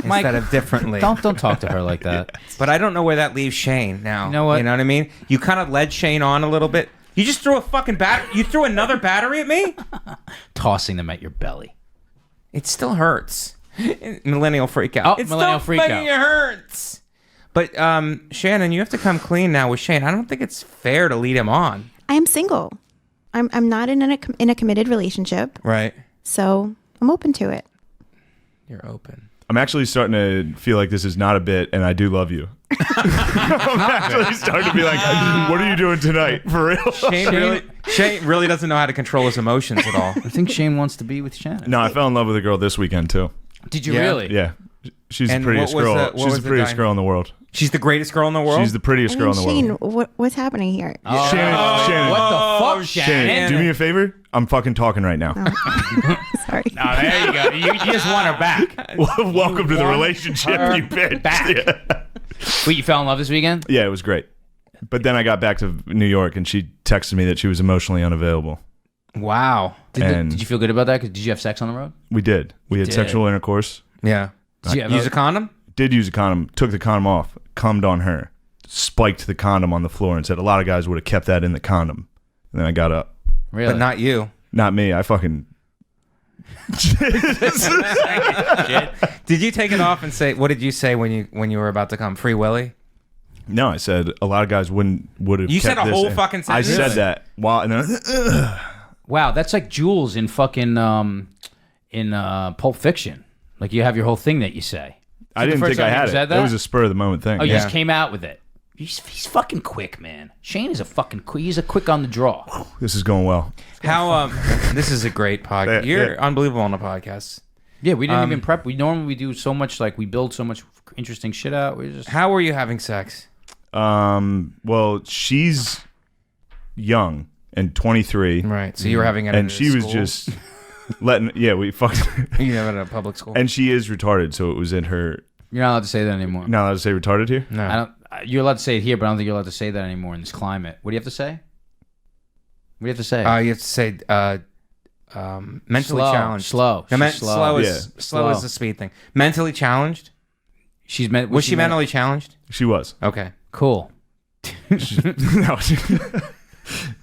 Mike, instead of differently. Don't talk to her like that. But I don't know where that leaves Shane now. You know what? You know what I mean? You kind of led Shane on a little bit. You just threw a fucking battery. You threw another battery at me? Tossing them at your belly. It still hurts. Millennial freak out. Oh, it millennial still freak fucking out. hurts. But Shannon, you have to come clean now with Shane. I don't think it's fair to lead him on. I am single. I'm not in a committed relationship. Right. So I'm open to it. You're open. I'm actually starting to feel like this is not a bit, and I do love you. I'm actually starting to be like, what are you doing tonight? For real? Shane really doesn't know how to control his emotions at all. I think Shane wants to be with Shannon. No, I fell in love with a girl this weekend, too. Did you Yeah. really? Yeah. She's And the prettiest what was girl. the- what She's was the the prettiest dyna- girl in the world. She's the greatest girl in the world? She's the prettiest girl in the Shane, world. what's happening here? Shannon, What the fuck, Shannon, Shannon? do me a favor. I'm fucking talking right now. Sorry. Oh, there you go. You just want her back. Welcome to the want relationship, her you bitch. back. Yeah. Wait, you fell in love this weekend? Yeah, it was great. But then I got back to New York, and she texted me that she was emotionally unavailable. Wow. Did you feel good about that? 'Cause did you have sex on the road? We did. We had did. sexual intercourse. Yeah. Did you Use a condom? Did use a condom. Took the condom off. Cummed on her. Spiked the condom on the floor and said a lot of guys would have kept that in the condom. And then I got up. Really? But not you. Not me. I fucking... Did you take it off and say, what did you say when you were about to come? Free Willy? No, I said a lot of guys would have. You said kept a this whole in. fucking I sentence? said that while and then Wow, that's like Jules in fucking Pulp Fiction. Like you have your whole thing that you say. I didn't think I had it. That was a spur of the moment thing. Oh, you Yeah. just came out with it. He's fucking quick, man. Shane is a fucking quick. He's a quick on the draw. This is going well. How this is a great podcast. Yeah, You're yeah. unbelievable on the podcast. Yeah, we didn't even prep. We normally do so much, like we build so much interesting shit out. We just How were you having sex? Well, she's young and 23. Right. So you were having it And at she was school? just letting we fucked You have it at a public school. and she is retarded, so it was in her. you're not allowed to say that anymore. Not allowed to say retarded here? no. I don't. You're allowed to say it here, but I don't think you're allowed to say that anymore in this climate. What do you have to say? What do you have to say? You have to say mentally Slow, challenged. slow. No, She's slow. slow is Yeah. slow is Slow. the speed thing. Mentally challenged? She's meant. Was she mentally challenged? She was. Okay. cool? No.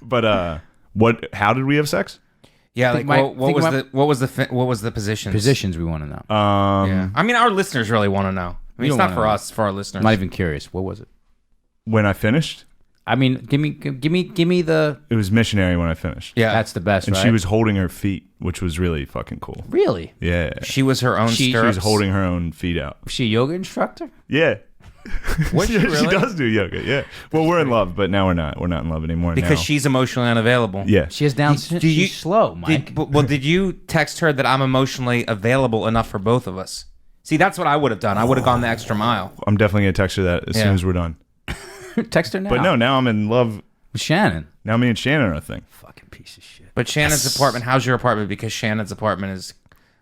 But what? How did we have sex? Yeah, Think like my- what think was my- what was the positions? Positions we want to know. Yeah. I mean, our listeners really want to know. I mean, You it's don't not for wanna know. us, it's for our listeners. I'm not even curious. What was it? When I finished, I mean, give me the. it was missionary when I finished. Yeah. That's the best, And right? she was holding her feet, which was really fucking cool. really. Yeah. She was her own She- She was stirrups. holding her own feet out. Was she a yoga instructor? Yeah. Was she She really? does do yoga, yeah. Well, we're in love, but now we're not. We're not in love anymore Because now. she's emotionally unavailable. Yeah. She has Down syndrome. do you- She's slow, Mike. Did you text her that I'm emotionally available enough for both of us? See, that's what I would have done. I would have gone the extra mile. I'm definitely going to text her that as soon Yeah. as we're done. Text her now. But no, now I'm in love. With Shannon. Now me and Shannon are a thing. Fucking piece of shit. But Shannon's apartment, how's your apartment? Because Shannon's apartment is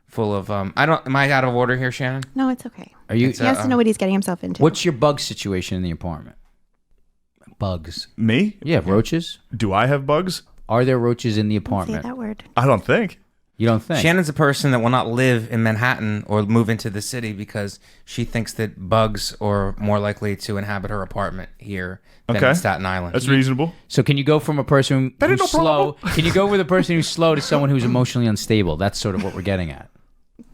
full of am I out of order here, Shannon? No, it's okay. Are you? He has to know what he's getting himself into. What's your bug situation in the apartment? Bugs. Me? Yeah, roaches. Do I have bugs? Are there roaches in the Say apartment? that word. I don't think. You don't think? Shannon's a person that will not live in Manhattan or move into the city because she thinks that bugs are more likely to inhabit her apartment here than Okay. in Staten Island. That's reasonable. So can you go from a person who's slow? Can you go with a person who's slow to someone who's emotionally unstable? That's sort of what we're getting at.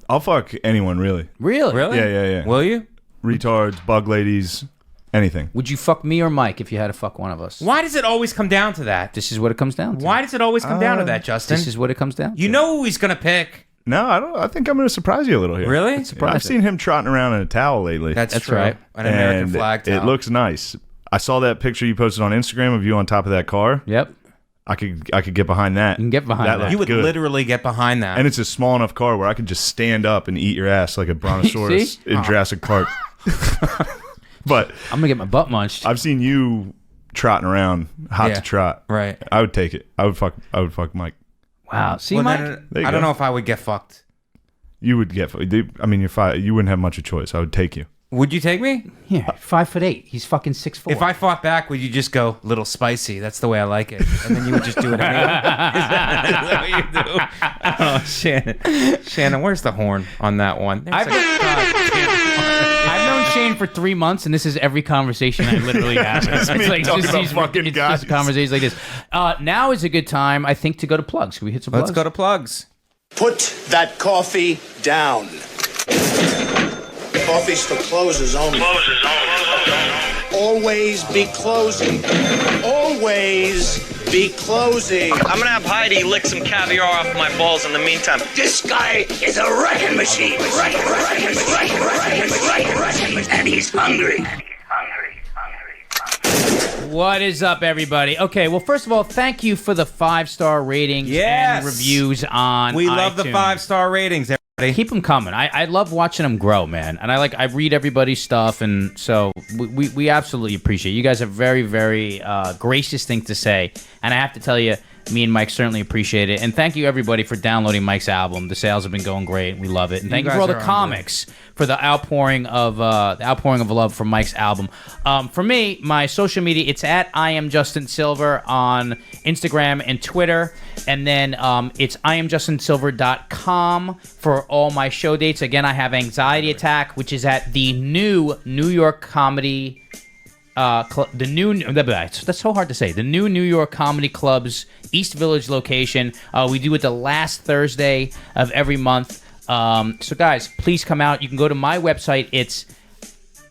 I'll fuck anyone, really. Really? Really? Yeah. Will you? Retards, bug ladies, anything. Would you fuck me or Mike if you had to fuck one of us? Why does it always come down to that? This is what it comes down to. Why does it always come down to that, Justin? This is what it comes down to. You know who he's gonna pick. No, I don't. I think I'm going to surprise you a little here. Really? I've seen him trotting around in a towel lately. That's true. right. An American And flag towel. It looks nice. I saw that picture you posted on Instagram of you on top of that car. Yep. I could get behind that. You can get behind that. looked You would good. literally get behind that. And it's a small enough car where I could just stand up and eat your ass like a brontosaurus See? in Jurassic Park. But I'm gonna get my butt munched. I've seen you trotting around, hot Yeah. to trot. Right. I would take it. I would fuck Mike. Wow. See, Well, Mike. then, There you I don't go. know if I would get fucked. You would get. I mean, you wouldn't have much of a choice. I would take you. Would you take me? Yeah, 5'8". He's fucking 6'4". If I fought back, would you just go little spicy? That's the way I like it, and then you would just do it anyway. Is that what you do? Oh, Shannon, where's the horn on that one? There's I've known Shane for 3 months, and this is every conversation I literally have. It's me like talking about these fucking it's guys. just conversations like this. Now is a good time, I think, to go to plugs. Can we hit some plugs? Let's go to plugs. Put that coffee down. Coffee's for closers only. Always be closing. Always be closing. I'm gonna have Heidi lick some caviar off my balls in the meantime. This guy is a wrecking machine. And he's hungry. What is up, everybody? Okay, well, first of all, thank you for the 5-star ratings Yes. and reviews on We love the iTunes. 5-star ratings, everybody. Keep them coming. I love watching them grow, man. And I read everybody's stuff, and so we absolutely appreciate it. You guys have very, very gracious thing to say, and I have to tell you, me and Mike certainly appreciate it. And thank you, everybody, for downloading Mike's album. The sales have been going great. We love it. And thank you guys for all the are on comics for the outpouring of love for Mike's album. For me, my social media, it's at I am Justin Silver on Instagram and Twitter. And then it's IamJustinSilver.com for all my show dates. Again, I have Anxiety Attack, which is at the new New York Comedy that's so hard to say. The new New York Comedy Club's East Village location. We do it the last Thursday of every month. So guys, please come out. You can go to my website. It's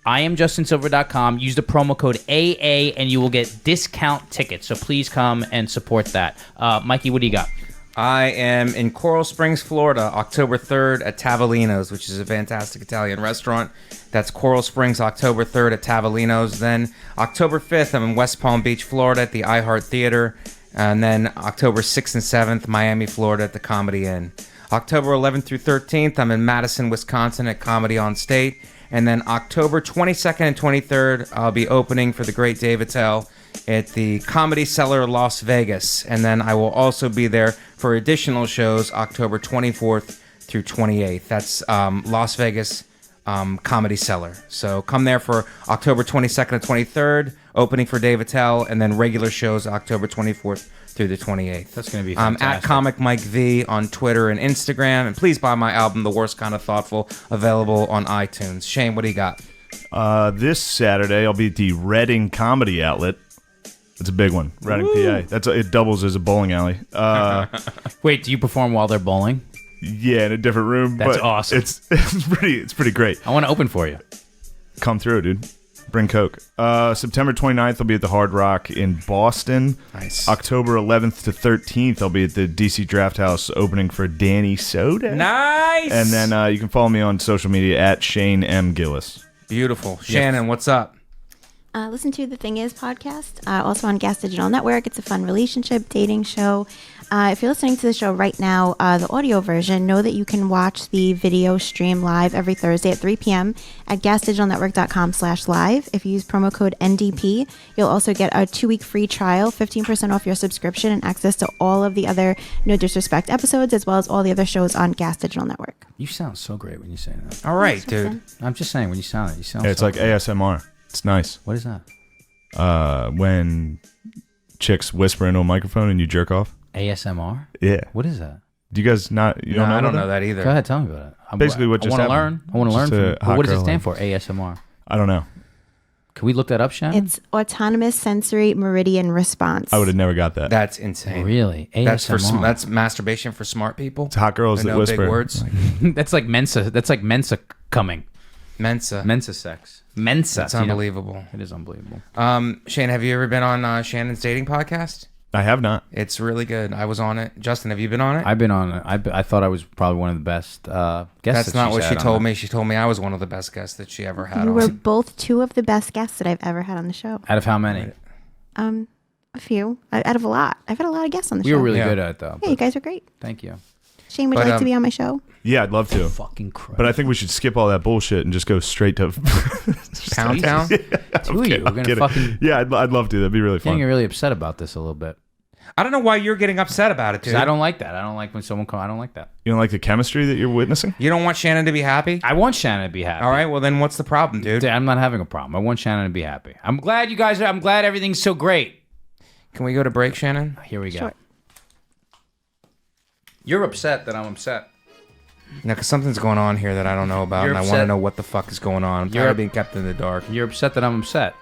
IamJustinSilver.com. Use the promo code AA and you will get discount tickets. So please come and support that. Mikey, what do you got? I am in Coral Springs, Florida, October 3rd at Tavolino's, which is a fantastic Italian restaurant. That's Coral Springs, October 3rd at Tavolino's. Then October 5th, I'm in West Palm Beach, Florida at the iHeart Theater. And then October 6th and 7th, Miami, Florida at the Comedy Inn. October 11th through 13th, I'm in Madison, Wisconsin at Comedy on State. And then October 22nd and 23rd, I'll be opening for the great Dave Attell at the Comedy Cellar, Las Vegas. And then I will also be there for additional shows October 24th through 28th. That's Las Vegas Comedy Cellar. So come there for October 22nd and 23rd, opening for Dave Attell, and then regular shows October 24th through the 28th. That's going to be At fantastic. Comic Mike V on Twitter and Instagram. And please buy my album, The Worst Kind of Thoughtful, available on iTunes. Shane, what do you got? This Saturday, I'll be at the Reading Comedy Outlet. It's a big one, Reading, PA. It doubles as a bowling alley. Wait, do you perform while they're bowling? Yeah, in a different room. That's but awesome. It's pretty great. I want to open for you. Come through, dude. Bring Coke. September 29th, I'll be at the Hard Rock in Boston. Nice. October 11th to 13th, I'll be at the DC Draft House opening for Danny Soda. Nice! And then you can follow me on social media at Shane M. Gillis. Beautiful. Shannon, what's up? Listen to the Thing Is podcast, also on Gas Digital Network. It's a fun relationship dating show. If you're listening to the show right now, the audio version, know that you can watch the video stream live every Thursday at 3 p.m. at gasdigitalnetwork.com/live. If you use promo code NDP, you'll also get a 2-week free trial, 15% off your subscription, and access to all of the other No Disrespect episodes, as well as all the other shows on Gas Digital Network. You sound so great when you say that. All right, Thanks, dude. Justin. I'm just saying, when you sound it, you sound Yeah, it's so like great. ASMR. It's nice. What is that? When chicks whisper into a microphone and you jerk off. ASMR? Yeah. What is that? Do you guys not? You No, I don't about know that either. Go ahead, tell me about it. Basically what just I want to happened. learn. I want to learn Just from a you. But hot what does it girl stand like- for, ASMR? I don't know. Can we look that up, Shannon? It's Autonomous Sensory Meridian Response. I would have never got that. That's insane. Really? That's for ASMR. that's masturbation for smart people. It's hot girls I that know whisper. big words. That's like Mensa. That's like Mensa coming. Mensa. Mensa sex. Mensa. That's you know? unbelievable. It is unbelievable. Shane, have you ever been on Shannon's dating podcast? I have not. It's really good. I was on it. Justin, have you been on it? I've been on it. I thought I was probably one of the best guests. That's not what she had on told it. me. She told me I was one of the best guests that she ever had You on. were both two of the best guests that I've ever had on the show. Out of how many? A few. Out of a lot. I've had a lot of guests on the show. We were really good at it, though. Yeah, you guys are great. Thank you. Shane, would you like to be on my show? Yeah, I'd love to. Fucking Christ. But I think we should skip all that bullshit and just go straight to Pound Town? Two of you. We're going to fucking... Yeah, I'd love to. That'd be really fun. Getting really upset about this a little bit. I don't know why you're getting upset about it, dude. I don't like that. I don't like when someone comes. I don't like that. You don't like the chemistry that you're witnessing? You don't want Shannon to be happy? I want Shannon to be happy. All right, well then what's the problem, dude? I'm not having a problem. I want Shannon to be happy. I'm glad you guys are. I'm glad everything's so great. Can we go to break, Shannon? Here we go. Sure. You're upset that I'm upset. No, because something's going on here that I don't know about, You're and I want to upset. know what the fuck is going on. I'm tired of being kept in the dark. You're upset that I'm upset.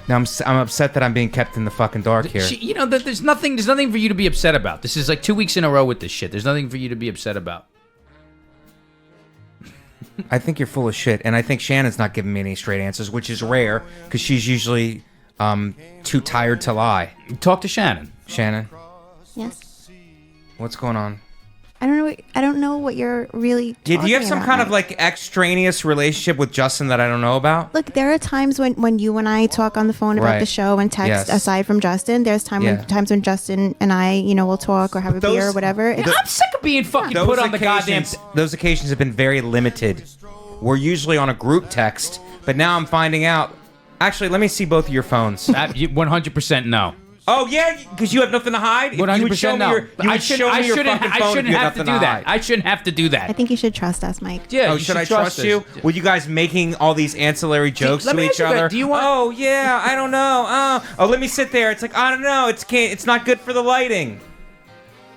No, I'm upset that I'm being kept in the fucking dark here. You know, there's nothing for you to be upset about. This is like 2 weeks in a row with this shit. There's nothing for you to be upset about. I think you're full of shit, and I think Shannon's not giving me any straight answers, which is rare, because she's usually too tired to lie. Talk to Shannon. Shannon, Yes. what's going on? I don't know what you're really Do you have talking some about, kind of Mike. like extraneous relationship with Justin that I don't know about? Look, there are times when you and I talk on the phone about Right. the show and text. Yes. Aside from Justin, there's times when Justin and I, will talk or have a beer or whatever. I'm sick of being fucking put on the goddamn. Those occasions have been very limited. We're usually on a group text, but now I'm finding out. Actually, let me see both of your phones. 100% no. Oh yeah, because you have nothing to hide. If you would 100% show no. me your, you would show me your fucking phone if you had have to nothing do that. hide. I shouldn't have to do I that. think you should trust us, Mike. Yeah. Oh, you should I trust you? Were you guys making all these ancillary jokes let to me each ask you other? that. Do you want- Oh yeah, I don't know. Oh, let me sit there. It's like I don't know. It's not good for the lighting.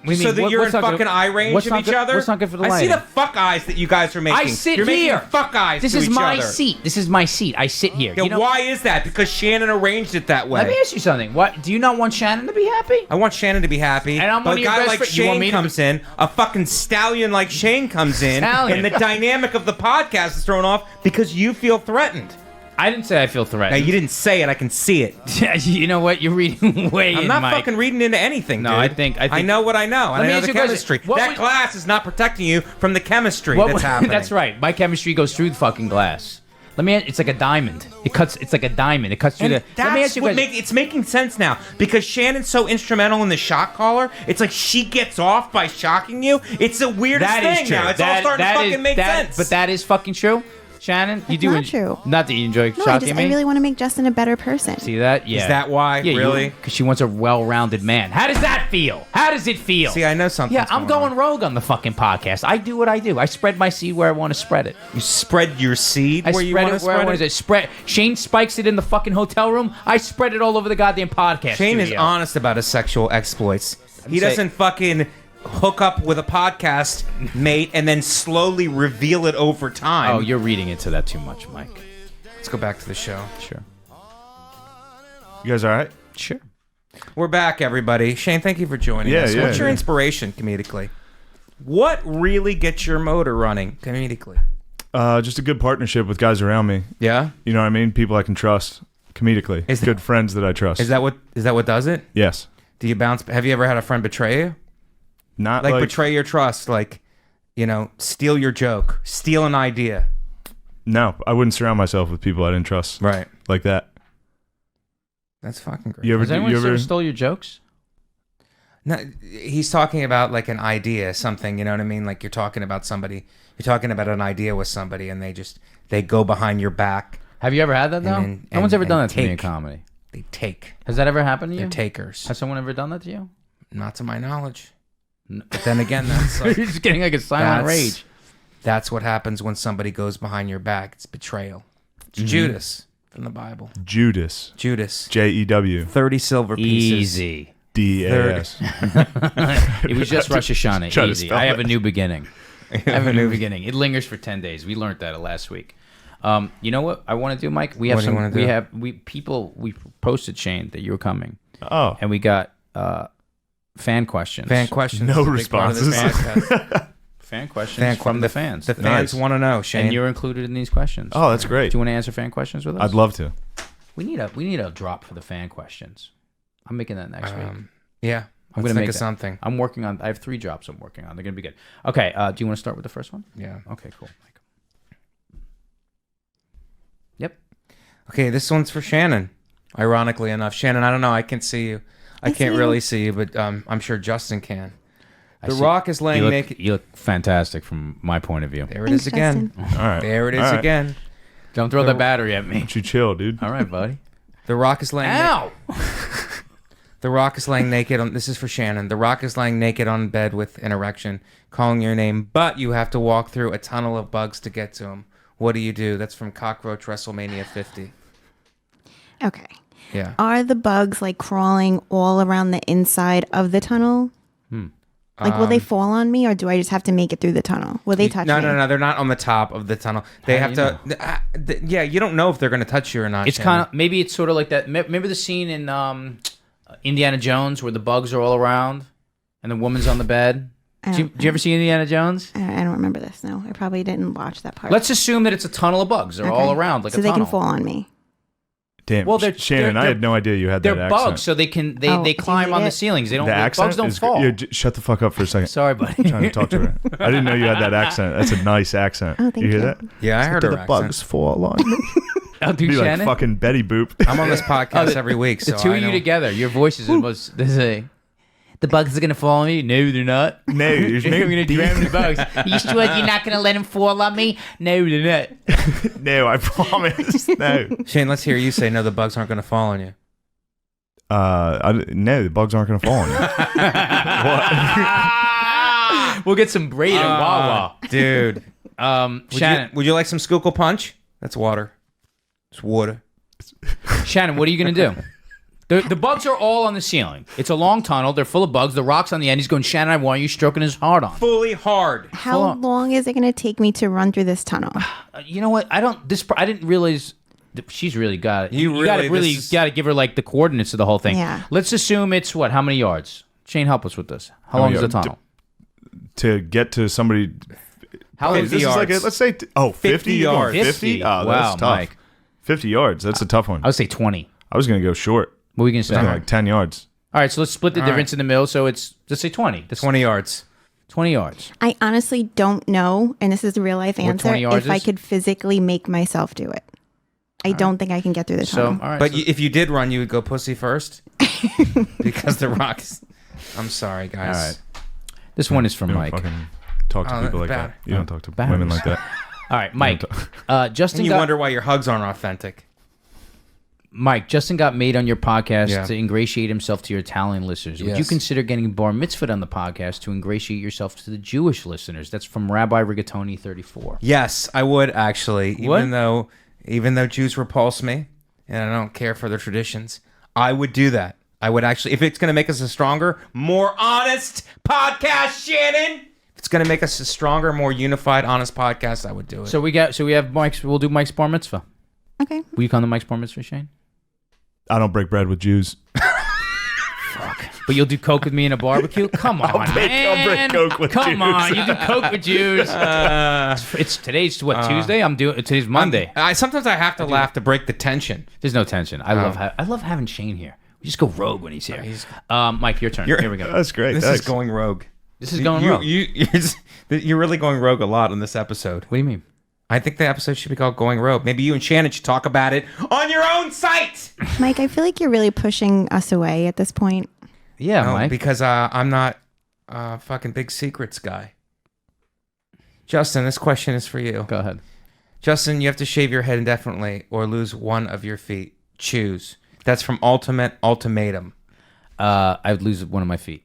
What do you So mean? that you're in What's not fucking good- eye range what's of not each good- other. What's not good for the I lighting? see the fuck eyes that you guys are making. I sit you're here. Making fuck eyes. This to is each my other. seat. This is my seat. I sit here. Yeah, You know- why is that? Because Shannon arranged it that way. Let me ask you something. What do you not want Shannon to be happy? I want Shannon to be happy. And I'm but one of a your guy best like friends. You want me Shane to comes in, a fucking stallion like Shane comes in, Stallion. and the dynamic of the podcast is thrown off because you feel threatened. I didn't say I feel Now, threatened. you didn't say it. I can see it. You know what? You're reading way I'm in, not Mike. fucking reading into anything, No, dude. I think- I know what I know. Let And me I know ask the you a question. chemistry. What That would- glass is not protecting you from the chemistry that's happening. That's right. My chemistry goes through the fucking glass. Let me. It's like a diamond. It's like a diamond. It cuts through And the. Let me ask that's you what guys. it's making sense now because Shannon's so instrumental in the shock collar. It's like she gets off by shocking you. It's the weirdest That thing is true. now. It's all starting to fucking make sense. But that is fucking true. Shannon, you That's do not true. Not that you enjoy No, shocking me. I really want to make Justin a better person. See that? Yeah. Is that why? Yeah, Really? Because she wants a well-rounded man. How does that feel? How does it feel? See, I know something. Yeah, I'm going rogue on the fucking podcast. I do what I do. I spread my seed where I want to spread it. You spread your seed I where you spread want it to where I spread want it. to spread. Shane spikes it in the fucking hotel room. I spread it all over the goddamn podcast. Shane is studio. honest about his sexual exploits. He say- doesn't fucking hook up with a podcast mate and then slowly reveal it over time. Oh, you're reading into that too much, Mike. Let's go back to the show. Sure. You guys all right? Sure. We're back, everybody. Shane, thank you for joining Yeah, us. yeah, What's your yeah. inspiration comedically? What really gets your motor running comedically? Just a good partnership with guys around me. Yeah? You know what I mean? People I can trust comedically. Is Good friends that I trust. Is that what does it? Yes. Do you bounce? Have you ever had a friend betray you? Not Like like, betray your trust, like, steal your joke, steal an idea. No, I wouldn't surround myself with people I didn't trust. Right. Like that. That's fucking great. You ever? Has anyone You ever? stole your jokes? No, he's talking about like an idea, something, you know what I mean? Like you're talking about somebody, you're talking about an idea with somebody and they go behind your back. Have you ever had that, though? then- no one's ever and done that to me in take. comedy. They take. Has that ever happened to you? They're takers. Has someone ever done that to you? Not to my knowledge. But then again, that's like, You're just getting like a silent rage. That's what happens when somebody goes behind your back. It's betrayal. It's Mm-hmm. Judas from the Bible. Judas. Judas. Jew. 30 silver pieces. Easy. Das. It was just Rosh Hashanah. Try to Easy. spell I have it. a new beginning. I have a new beginning. It lingers for 10 days. We learned that last week. You know what I want to do, Mike? We have What do you wanna do? we posted, Shane, that you were coming. Oh. And we got fan questions. Fan questions. No is a big part of this responses. podcast. Fan questions from the fans. The fans want to know, Shane. And you're included in these questions. Oh, that's great. Do you want to answer fan questions with us? I'd love to. We need a drop for the fan questions. I'm making that next week. Yeah. I'm Let's gonna think make of that. something. I'm working on. I have 3 drops I'm working on. They're gonna be good. Okay. Do you want to start with the first one? Yeah. Okay. Cool. Yep. Okay, this one's for Shannon. Ironically enough, Shannon, I don't know. I can see you. I can't really see you, but I'm sure Justin can. The Rock is laying naked. You look fantastic from my point of view. There it is again. All right. There it is again. Don't throw the battery at me. Don't you chill, dude. All right, buddy. The Rock is laying. Ow! The Rock is laying naked on. This is for Shannon. The Rock is laying naked on bed with an erection, calling your name, but you have to walk through a tunnel of bugs to get to him. What do you do? That's from Cockroach WrestleMania 50. Okay. Yeah. Are the bugs like crawling all around the inside of the tunnel? Like, will they fall on me, or do I just have to make it through the tunnel? Will they touch me? No. They're not on the top of the tunnel. They have to. Yeah, you don't know if they're going to touch you or not. It's Shannon. kind of maybe it's sort of like that. Remember the scene in Indiana Jones where the bugs are all around and the woman's on the bed? Did you ever see Indiana Jones? I don't remember this. No, I probably didn't watch that part. Let's assume that it's a tunnel of bugs. They're all around like so a they tunnel. can fall on me. Damn. Well, Shannon, I had no idea you had that They're accent. bugs, so they can they climb on the ceilings. They don't. The accent Bugs don't is fall. shut the fuck up for a second. Sorry, buddy. I'm trying to talk to her. I didn't know you had that accent. That's a nice accent. Oh, thank you hear you. that? Yeah, I heard her the accent. bugs fall on me. I'll do Be like Shannon. fucking Betty Boop. I'm on this podcast every week. The So two I of you know. together, your voices are most. They say, the bugs are gonna fall on me. No, they're not. No, there's I'm no gonna drown the bugs. You sure you're not gonna let them fall on me? No, they're not. No, I promise. No. Shane, let's hear you say no. The bugs aren't going to fall on you. No, the bugs aren't gonna fall on you. We'll get some braid and Wawa. Dude. Shannon, Would you like some Schuylkill Punch? That's water. It's water. Shannon, what are you gonna do? The bugs are all on the ceiling. It's a long tunnel. They're full of bugs. The Rock's on the end. He's going, Shannon, I want you stroking his heart on. Fully hard. How long is it going to take me to run through this tunnel? You know what? I didn't realize. She's really got it. You gotta really- got to give her like the coordinates of the whole thing. Yeah. Let's assume it's what? How many yards? Shane, help us with this. How long is the tunnel? To get to somebody. How Okay, long? this is like yards. let's say 50 yards. 50? Oh, Wow, that's tough. Mike. 50 yards. That's a tough one. I would say 20. I was gonna go short. What are we gonna say? Like 10 yards. All right, so let's split the All difference right. in the middle. So it's let's say 20. That's 20 yards. 20 yards. I honestly don't know, and this is a real life answer, 20 yards if I is? could physically make myself do it. I don't think I can get through the So all tunnel. right. But so- if you did run, you would go pussy first? Because the Rock's... I'm sorry, guys. all right. This one is from You don't Mike. fucking talk to Oh, people like bad. that. You don't talk to Bad. women like that. All right, Mike. Justin And you got wonder why your hugs aren't authentic. Mike. Justin got made on your podcast Yeah. to ingratiate himself to your Italian listeners. Would you Yes. consider getting bar mitzvahed on the podcast to ingratiate yourself to the Jewish listeners? That's from Rabbi Rigatoni 34. Yes, I would actually. What? Even though Jews repulse me and I don't care for their traditions, I would do that. I would actually, if it's going to make us a stronger, more honest podcast, Shannon. If it's going to make us a stronger, more unified, honest podcast, I would do it. So we have Mike's. We'll do Mike's bar mitzvah. Okay. Will you come to Mike's bar mitzvah, Shane? I don't break bread with Jews. But you'll do coke with me in a barbecue? Come on, I'll man. break coke with Come Jews. on, you do coke with Jews. It's today's what Tuesday? Today's Monday. Sometimes I have to laugh to break the tension. There's no tension. I love having Shane here. We just go rogue when he's here. Mike, your turn. Here we go. That's great. This Thanks. is going rogue. This is going rogue. You're really going rogue a lot on this episode. What do you mean? I think the episode should be called Going Rogue. Maybe you and Shannon should talk about it on your own site. Mike, I feel like you're really pushing us away at this point. Yeah, No, Mike. because I'm not a fucking big secrets guy. Justin, this question is for you. Go ahead. Justin, you have to shave your head indefinitely or lose one of your feet. Choose. That's from Ultimate Ultimatum. I'd lose one of my feet.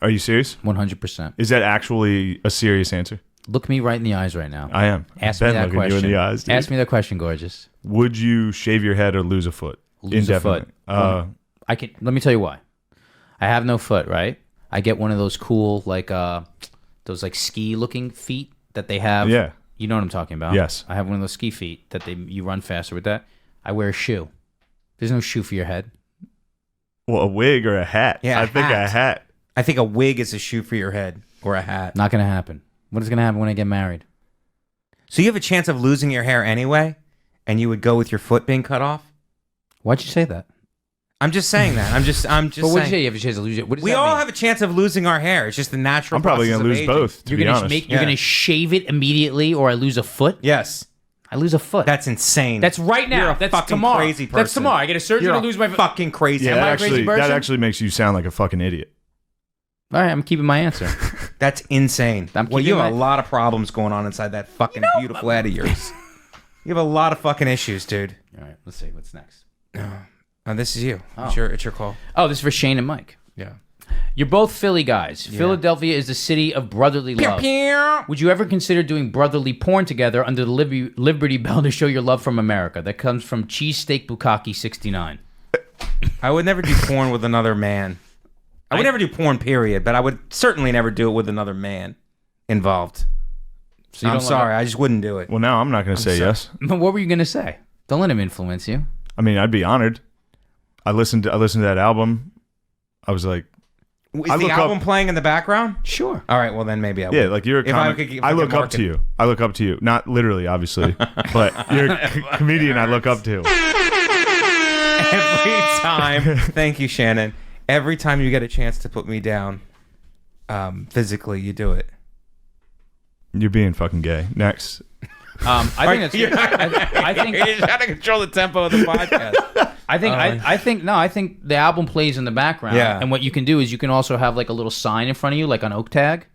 Are you serious? 100%. Is that actually a serious answer? Look me right in the eyes right now. I am. Ask Ben me that looking question. you in the eyes, dude. Ask me that question, gorgeous. Would you shave your head or lose a foot? Lose a foot. Indefinitely. I can. Let me tell you why. I have no foot, right? I get one of those cool, like those like ski-looking feet that they have. Yeah. You know what I'm talking about? Yes. I have one of those ski feet that you run faster with that. I wear a shoe. There's no shoe for your head. Well, a wig or a hat? Yeah, I think a hat. I think a wig is a shoe for your head or a hat. Not gonna happen. What is gonna happen when I get married? So you have a chance of losing your hair anyway, and you would go with your foot being cut off? Why'd you say that? I'm just saying that. I'm just But what did you saying. say? You have a chance to lose it. What does We that all mean? have a chance of losing our hair. It's just the natural. I'm probably process gonna of lose aging. both. To You're be gonna honest, you're Yeah. gonna shave it immediately, or I lose a foot. Yes, I lose a foot. that's insane. That's right now. You're a That's fucking tomorrow. crazy person. That's tomorrow. I get a surgery You're to a lose my foot. fucking crazy. yeah, Am I that a crazy actually person? that actually makes you sound like a fucking idiot. All right, I'm keeping my answer. That's insane. I'm Well, you keeping have a my- lot of problems going on inside that fucking beautiful head of yours. You have a lot of fucking issues, dude. All right, let's see what's next. This is you. Oh. It's your call. Oh, this is for Shane and Mike. Yeah. You're both Philly guys. Philadelphia is the city of brotherly love. Would you ever consider doing brotherly porn together under the Liberty Bell to show your love from America? That comes from Cheesesteak Bukkake 69. I would never do porn with another man. I would never do porn, period, but I would certainly never do it with another man involved. So you I'm don't sorry, I just wouldn't do it. Well, now I'm not going to say yes. But what were you gonna say? Don't let him influence you. I mean, I'd be honored. I listened to that album. I was like, Is I the look album up- playing in the background? Sure. All right, well then maybe I would. yeah, like you're a If comic. if I look could up to you. I look up to you. Not literally, obviously, but you're a comedian I look up to. Every time. Thank you, Shannon. Every time you get a chance to put me down, physically, you do it. You're being fucking gay. Next. I think that's. I think. You're trying to control the tempo of the podcast. I think the album plays in the background. Yeah. And what you can do is you can also have like a little sign in front of you, like on Oak Tag,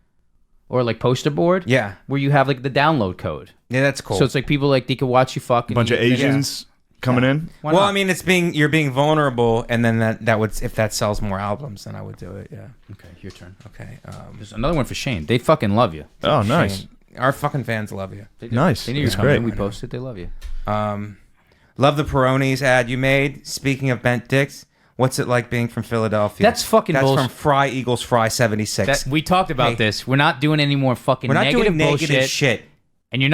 or like poster board. Yeah. Where you have like the download code. Yeah, that's cool. So it's like people like they could watch you fuck. A bunch of Asians coming in. Why well, not? I mean, you're being vulnerable, and then that would, if that sells more albums, then I would do it. Yeah. Okay, your turn. Okay. There's another one for Shane. They fucking love you. Oh, nice. Shane, our fucking fans love you. They do. Nice. They knew That's you were coming. great. We posted. They love you. Love the Peronis ad you made. Speaking of bent dicks, what's it like being from Philadelphia? That's fucking That's bullshit. from Fry Eagles Fry 76. We talked about Hey. this. We're not doing any more fucking We're not negative doing negative bullshit. shit. And you're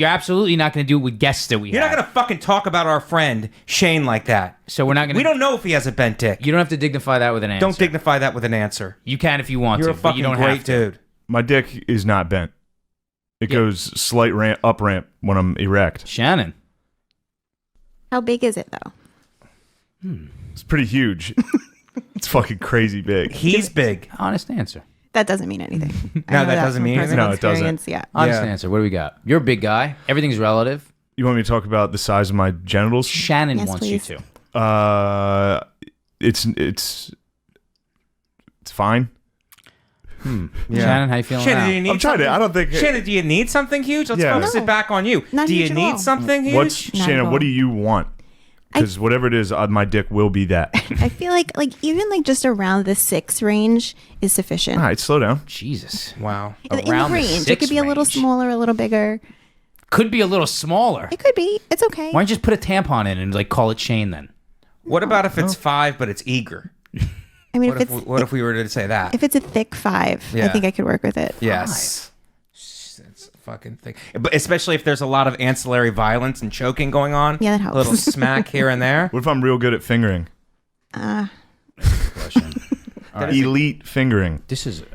absolutely not going to do it with guests that we You're have. not gonna fucking talk about our friend Shane like that. So we're not going to. We don't know if he has a bent dick. You don't have to dignify that with an answer. Don't dignify that with an answer. You can if you want You're to, a but you fucking don't great have to. dude. My dick is not bent. It Yeah. goes slight up ramp when I'm erect. Shannon. How big is it though? It's pretty huge. It's fucking crazy big. He's big. Honest answer. That doesn't mean anything. I No, know that doesn't from mean anything? personal No, it doesn't. experience, Yeah. Honest Yeah. answer. What do we got? You're a big guy. Everything's relative. You want me to talk about the size of my genitals? Shannon Yes, wants please. you to. It's fine. Yeah. Shannon, how you feeling Shannon, now? do you need I'm trying to. something? I don't think. Shannon, do you need something huge? Let's Yeah. focus No. it back on you. Not Do you huge at need all. something huge? What's Not at Shannon? all. What do you want? Because whatever it is, my dick will be that. I feel like even like just around the 6 range is sufficient. All right, slow down. Jesus. Wow. In the Around the range, it 6 could be a little range. smaller, a little bigger. Could be a little smaller. It could be. It's okay. Why don't you just put a tampon in and like call it Shane then? What about if it's 5 but it's eager? I mean, What if we were to say that? if it's a thick 5, I Yeah. think I could work with it. Yes. It's a fucking thing. But especially if there's a lot of ancillary violence and choking going on. Yeah, that helps. A little smack here and there. What if I'm real good at fingering? Question. All right. Elite fingering.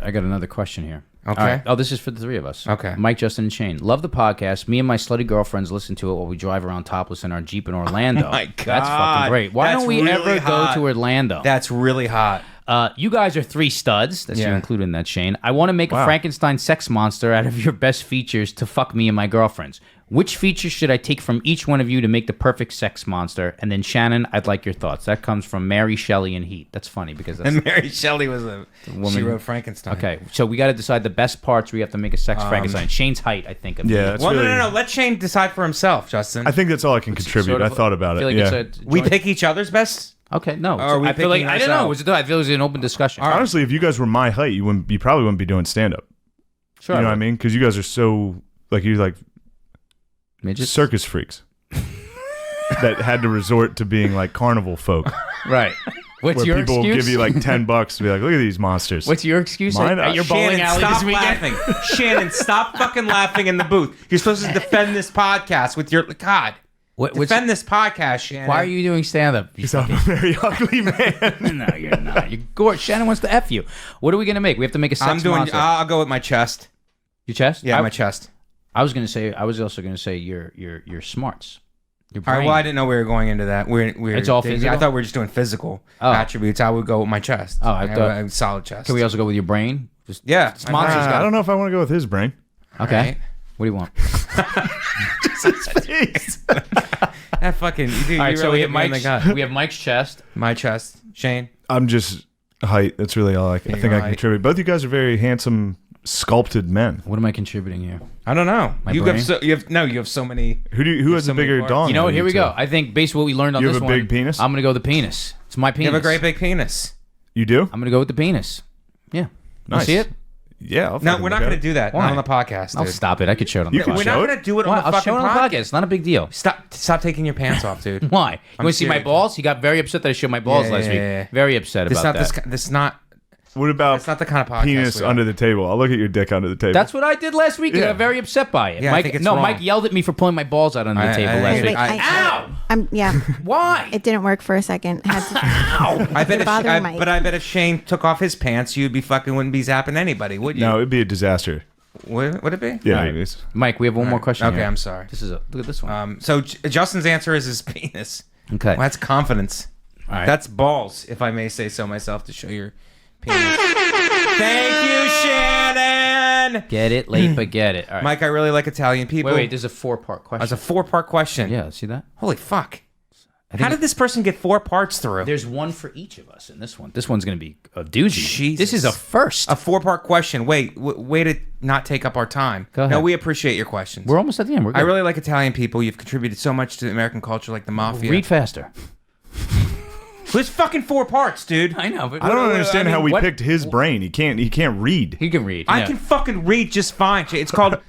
I got another question here. Okay. All right. Oh, this is for the three of us. Okay. Mike, Justin, and Shane. Love the podcast. Me and my slutty girlfriends listen to it while we drive around topless in our Jeep in Orlando. Oh my That's God. fucking great. Why That's don't we really ever hot. go to Orlando? That's really hot. You guys are 3 studs. That's you Yeah. included in that, Shane. I want to make a Frankenstein sex monster out of your best features to fuck me and my girlfriends. Which features should I take from each one of you to make the perfect sex monster? And then Shannon, I'd like your thoughts. That comes from Mary Shelley in Heat. That's funny because that's And Mary Shelley was a woman. She wrote Frankenstein. Okay, so we got to decide the best parts where you have to make a sex Frankenstein. Shane's height, I think. Yeah, that's Well, really, no. Let Shane decide for himself, Justin. I think that's all I can contribute. sort of- I thought about I feel it. like yeah. it's a we joint- pick each other's best. Okay, no. Or are we I feel like picking I don't know. ourselves? I feel it was an open discussion. Honestly, if you guys were my height, you probably wouldn't be doing stand up. Sure. You know what I mean? Because you guys are so you're like Midgets? circus freaks that had to resort to being like carnival folk, Right. What's where your people excuse? will give you like $10 to be like, look at these monsters. What's your excuse? Mine? At your bowling Shannon, alley stop this weekend? laughing. Shannon, stop fucking laughing in the booth. You're supposed to defend this podcast with your God. What's- Defend this podcast, Shannon. Why are you doing stand up? Because I'm a very ugly man. No, you're not. You're gorgeous. Shannon wants to F you. What are we going to make? We have to make a sex I'm doing. monster. I'll go with my chest. Your chest? Yeah, my chest. I was also going to say your smarts. Your All right. brain. Well, I didn't know we were going into that. It's all physical? I thought we were just doing physical attributes. I would go with my chest. Oh, I I have thought- a solid chest. Can we also go with your brain? Just Yeah. monsters I don't know if I want to go with his brain. Okay. Right. What do you want? That fucking. Dude, All right, you so really we have hit me in the Mike's. gut. We have Mike's chest. My chest. Shane. I'm just height. That's really all I think you I go, can height. contribute. Both you guys are very handsome, sculpted men. What am I contributing here? I don't know. My You brain? have you have so many. Who has so a many bigger parts. dong? You know what? out of Here we two? go. I think based on what we learned on You this have a one, big penis? I'm gonna go with the penis. It's my penis. You have a great big penis. You do? I'm gonna go with the penis. Yeah. Nice. You see it? Yeah. I'll No, fucking we're not look at going it. to do that. Why? Not on the podcast. I'll Dude. stop it. I could show it on the You can podcast. We're show not it? going to do it Why? on the I'll fucking show it on the podcast. podcast. It's not a big deal. Stop taking your pants off, dude. Why? You I'm want to see my serious. balls? He got very upset that I showed my balls Yeah, last yeah, week. yeah. Very upset This about not that. this not. What about That's not the kind of podcast. penis we are. under the table? I'll look at your dick under the table. That's what I did last week. I Yeah. got very upset by it. Yeah, I Mike, think it's no, wrong. Mike yelled at me for pulling my balls out under the table last Wait, week. I- Ow! Yeah. Why? It didn't work for a second. I had to, I bet bother Mike. but I bet if Shane took off his pants, you'd be fucking wouldn't be zapping anybody, would you? No, it'd be a disaster. Would it be? Yeah, All right. it is. Mike, we have one more question. Okay, here. I'm sorry. This is look at this one. So Justin's answer is his penis. Okay. Well, that's confidence. All right. That's balls, if I may say so myself, to show your penis. Thank you, Shannon. Get it late, but get it. All right. Mike, I really like Italian people. wait. There's a 4-part question. That's a 4-part question. Yeah. See that? Holy fuck. I think How did this person get 4 parts through? There's one for each of us in this one. This one's going to be a doozy. Jesus. This is a first. A 4-part question. Wait, way to not take up our time. Go ahead. No, we appreciate your questions. We're almost at the end. We're good. I really like Italian people. You've contributed so much to American culture, like the mafia. Read faster. There's fucking 4 parts, dude. I know, but I don't understand how we what- picked his brain. He can't read. He can read. I yeah. can fucking read just fine. It's called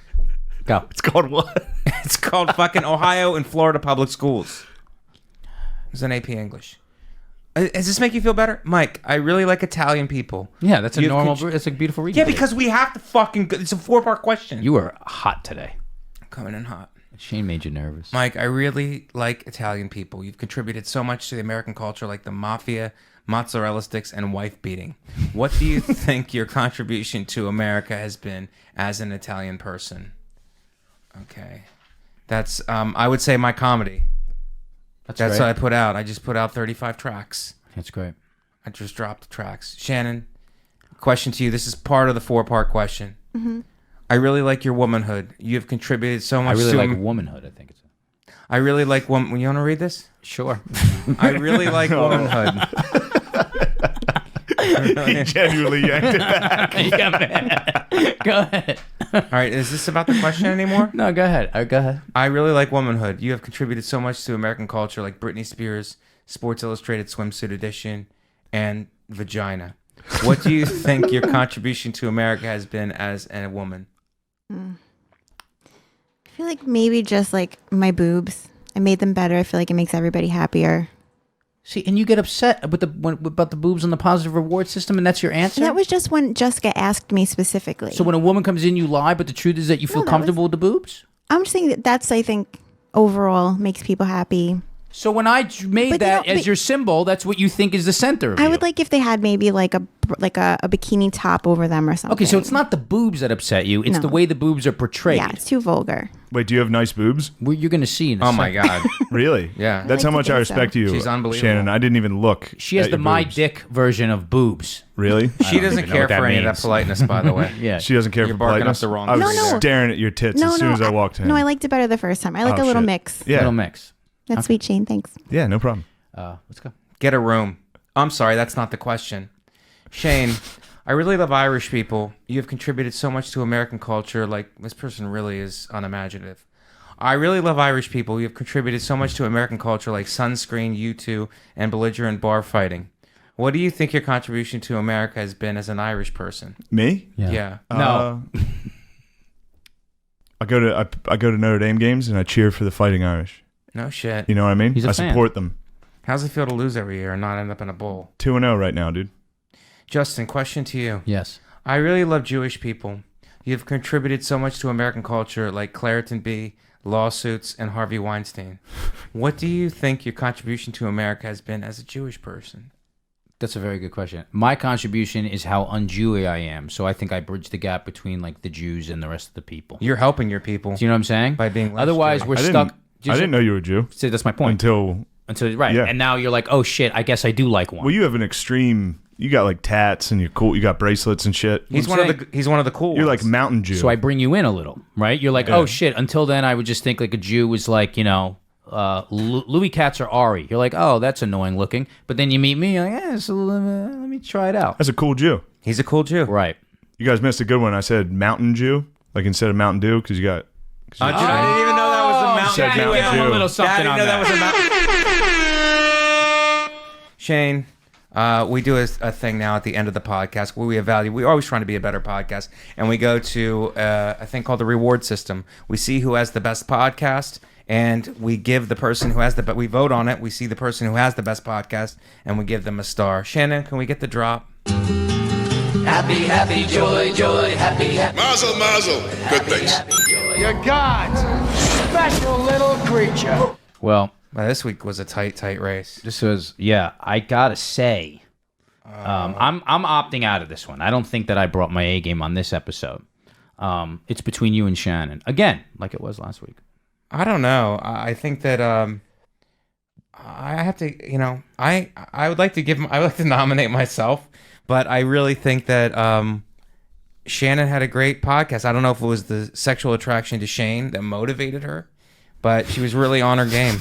go. It's called what? it's called fucking Ohio and Florida public schools. It's an AP English. Does this make you feel better, Mike? I really like Italian people. Yeah, that's a You've normal. contr- That's a beautiful read. Yeah, because we have to fucking. It's a 4-part question. you were hot today. Coming in hot. Shane made you nervous. Mike, I really like Italian people. You've contributed so much to the American culture, like the mafia, mozzarella sticks, and wife beating. What do you think your contribution to America has been as an Italian person? Okay. That's, I would say my comedy. That's great. what I put out. I just put out 35 tracks. That's great. I just dropped the tracks. Shannon, question to you. This is part of the 4-part question. Mm-hmm. I really like your womanhood. You have contributed so I much really to like womanhood. I think it's. I really like woman. You want to read this? Sure. I really like womanhood. He genuinely yanked it back. You got mad. Go ahead. All right, is this about the question anymore? No, go ahead. Go ahead. I really like womanhood. You have contributed so much to American culture, like Britney Spears, Sports Illustrated Swimsuit Edition, and Vagina. What do you think your contribution to America has been as a woman? I feel like maybe just like my boobs. I made them better. I feel like it makes everybody happier. See, and you get upset with about the boobs on the positive reward system, and that's your answer. And that was just when Jessica asked me specifically. So when a woman comes in, you lie, but the truth is that you feel that comfortable with the boobs. I'm just saying that's, I think, overall makes people happy. So when I made But that you know, as but- your symbol, that's what you think is the center of I you. would like if they had maybe like a bikini top over them or something. Okay, so it's not the boobs that upset you; it's No. the way the boobs are portrayed. Yeah, it's too vulgar. Wait, do you have nice boobs? Well, you're going to see. In a Oh my second. God. Really? Yeah. That's I how like much to I think so. respect you, She's unbelievable. Shannon. I didn't even look. She has at the your my boobs. dick version of boobs. Really? She doesn't even know care what that for any of that means. politeness, by the way. Yeah. She doesn't care You're for barking up politeness. the wrong I was tree there. staring at your tits as soon as I walked in. No, I liked it better the first time. I like Oh, a little shit. mix. Yeah. Little mix. That's sweet, Shane. Thanks. Yeah, no problem. Let's go. Get a room. I'm sorry, that's not the question. Shane, I really love Irish people. You have contributed so much to American culture. Like, this person really is unimaginative. I really love Irish people. You have contributed so much to American culture, like sunscreen, U2, and belligerent bar fighting. What do you think your contribution to America has been as an Irish person? Me? Yeah. No. I go to Notre Dame games and I cheer for the Fighting Irish. No shit. You know what I mean? He's a I fan. support them. How's it feel to lose every year and not end up in a bowl? 2-0 right now, dude. Justin, question to you. Yes. I really love Jewish people. You've contributed so much to American culture, like Claritin B, lawsuits, and Harvey Weinstein. What do you think your contribution to America has been as a Jewish person? That's a very good question. My contribution is how un-Jewy I am. So I think I bridge the gap between like the Jews and the rest of the people. You're helping your people. Do you know what I'm saying? By being less Otherwise, Jewish. we're I stuck. I didn't know you were a Jew. So that's my point. Until right, yeah. And now you're like, oh shit, I guess I do like one. Well, you have an extreme. You got like tats and you're cool. You got bracelets and shit. He's one of the cool. You're ones. like Mountain Jew. So I bring you in a little, right? You're like, oh shit. Until then, I would just think like a Jew was like, Louis Katz or Ari. You're like, oh, that's annoying looking. But then you meet me, you're like, so let me try it out. That's a cool Jew. He's a cool Jew. Right. You guys missed a good one. I said Mountain Jew, like instead of Mountain Dew, because you got. I didn't even know that was a Mountain Said Dew. Mountain Give him a Dew. little something I didn't on know that that. was a Mountain. Shane, we do a thing now at the end of the podcast where we evaluate. We're always trying to be a better podcast, and we go to a thing called the reward system. We see who has the best podcast, and we give the person who has we vote on it. We see the person who has the best podcast, and we give them a star. Shannon, can we get the drop? Happy, happy, joy, joy, happy, happy. Mazel, mazel. Good things. You're God's special little creature. Well, This week was a tight race. this was I gotta say, I'm opting out of this one. I don't think that I brought my A game on this episode. It's between you and Shannon again, like it was last week. I don't know. I think that I have to. I would like to I would like to nominate myself, but I really think that Shannon had a great podcast. I don't know if it was the sexual attraction to Shane that motivated her, but she was really on her game.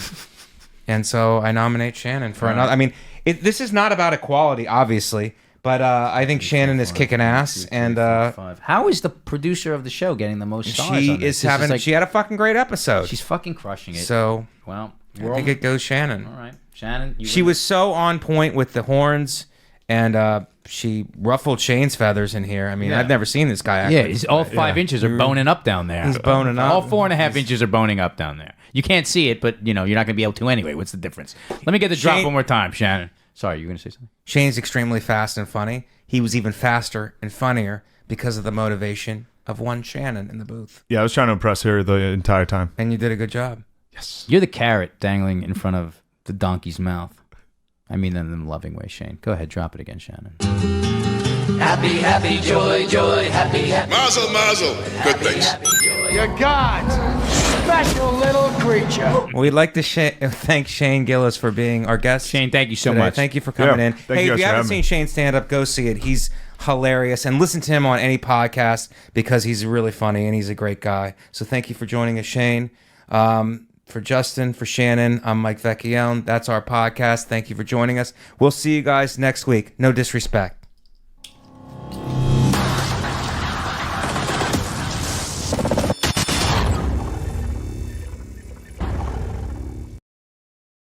And so I nominate Shannon for another. I mean, this is not about equality, obviously, but I think Shannon is kicking ass. And how is the producer of the show getting the most stars? she on this? is This having. like- she had a fucking great episode. she's fucking crushing it. So well, I think it goes Shannon. all right, Shannon. She was so on point with the horns, and she ruffled Shane's feathers in here. I mean, I've never seen this guy. Yeah, all 5 inches are boning up down there. He's boning up. All 4.5 inches are boning up down there. You can't see it, but you're not going to be able to anyway. What's the difference? Let me get the drop Shane- one more time, Shannon. Sorry, you were going to say something? Shane's extremely fast and funny. He was even faster and funnier because of the motivation of one Shannon in the booth. Yeah, I was trying to impress her the entire time. And you did a good job. You're the carrot dangling in front of the donkey's mouth. I mean that in a loving way, Shane. Go ahead, drop it again, Shannon. Happy, happy, joy, joy, happy, happy. Mazel, mazel. Good things. You're God's special little creature. Well, we'd like to thank Shane Gillis for being our guest. Shane, thank you so today. much. Thank you for coming Yeah, in. thank Hey, you if guys you for haven't having seen me. Shane stand up, go see it. He's hilarious. And listen to him on any podcast because he's really funny and he's a great guy. So thank you for joining us, Shane. For Justin, for Shannon, I'm Mike Vecchione. That's our podcast. Thank you for joining us. We'll see you guys next week. No disrespect.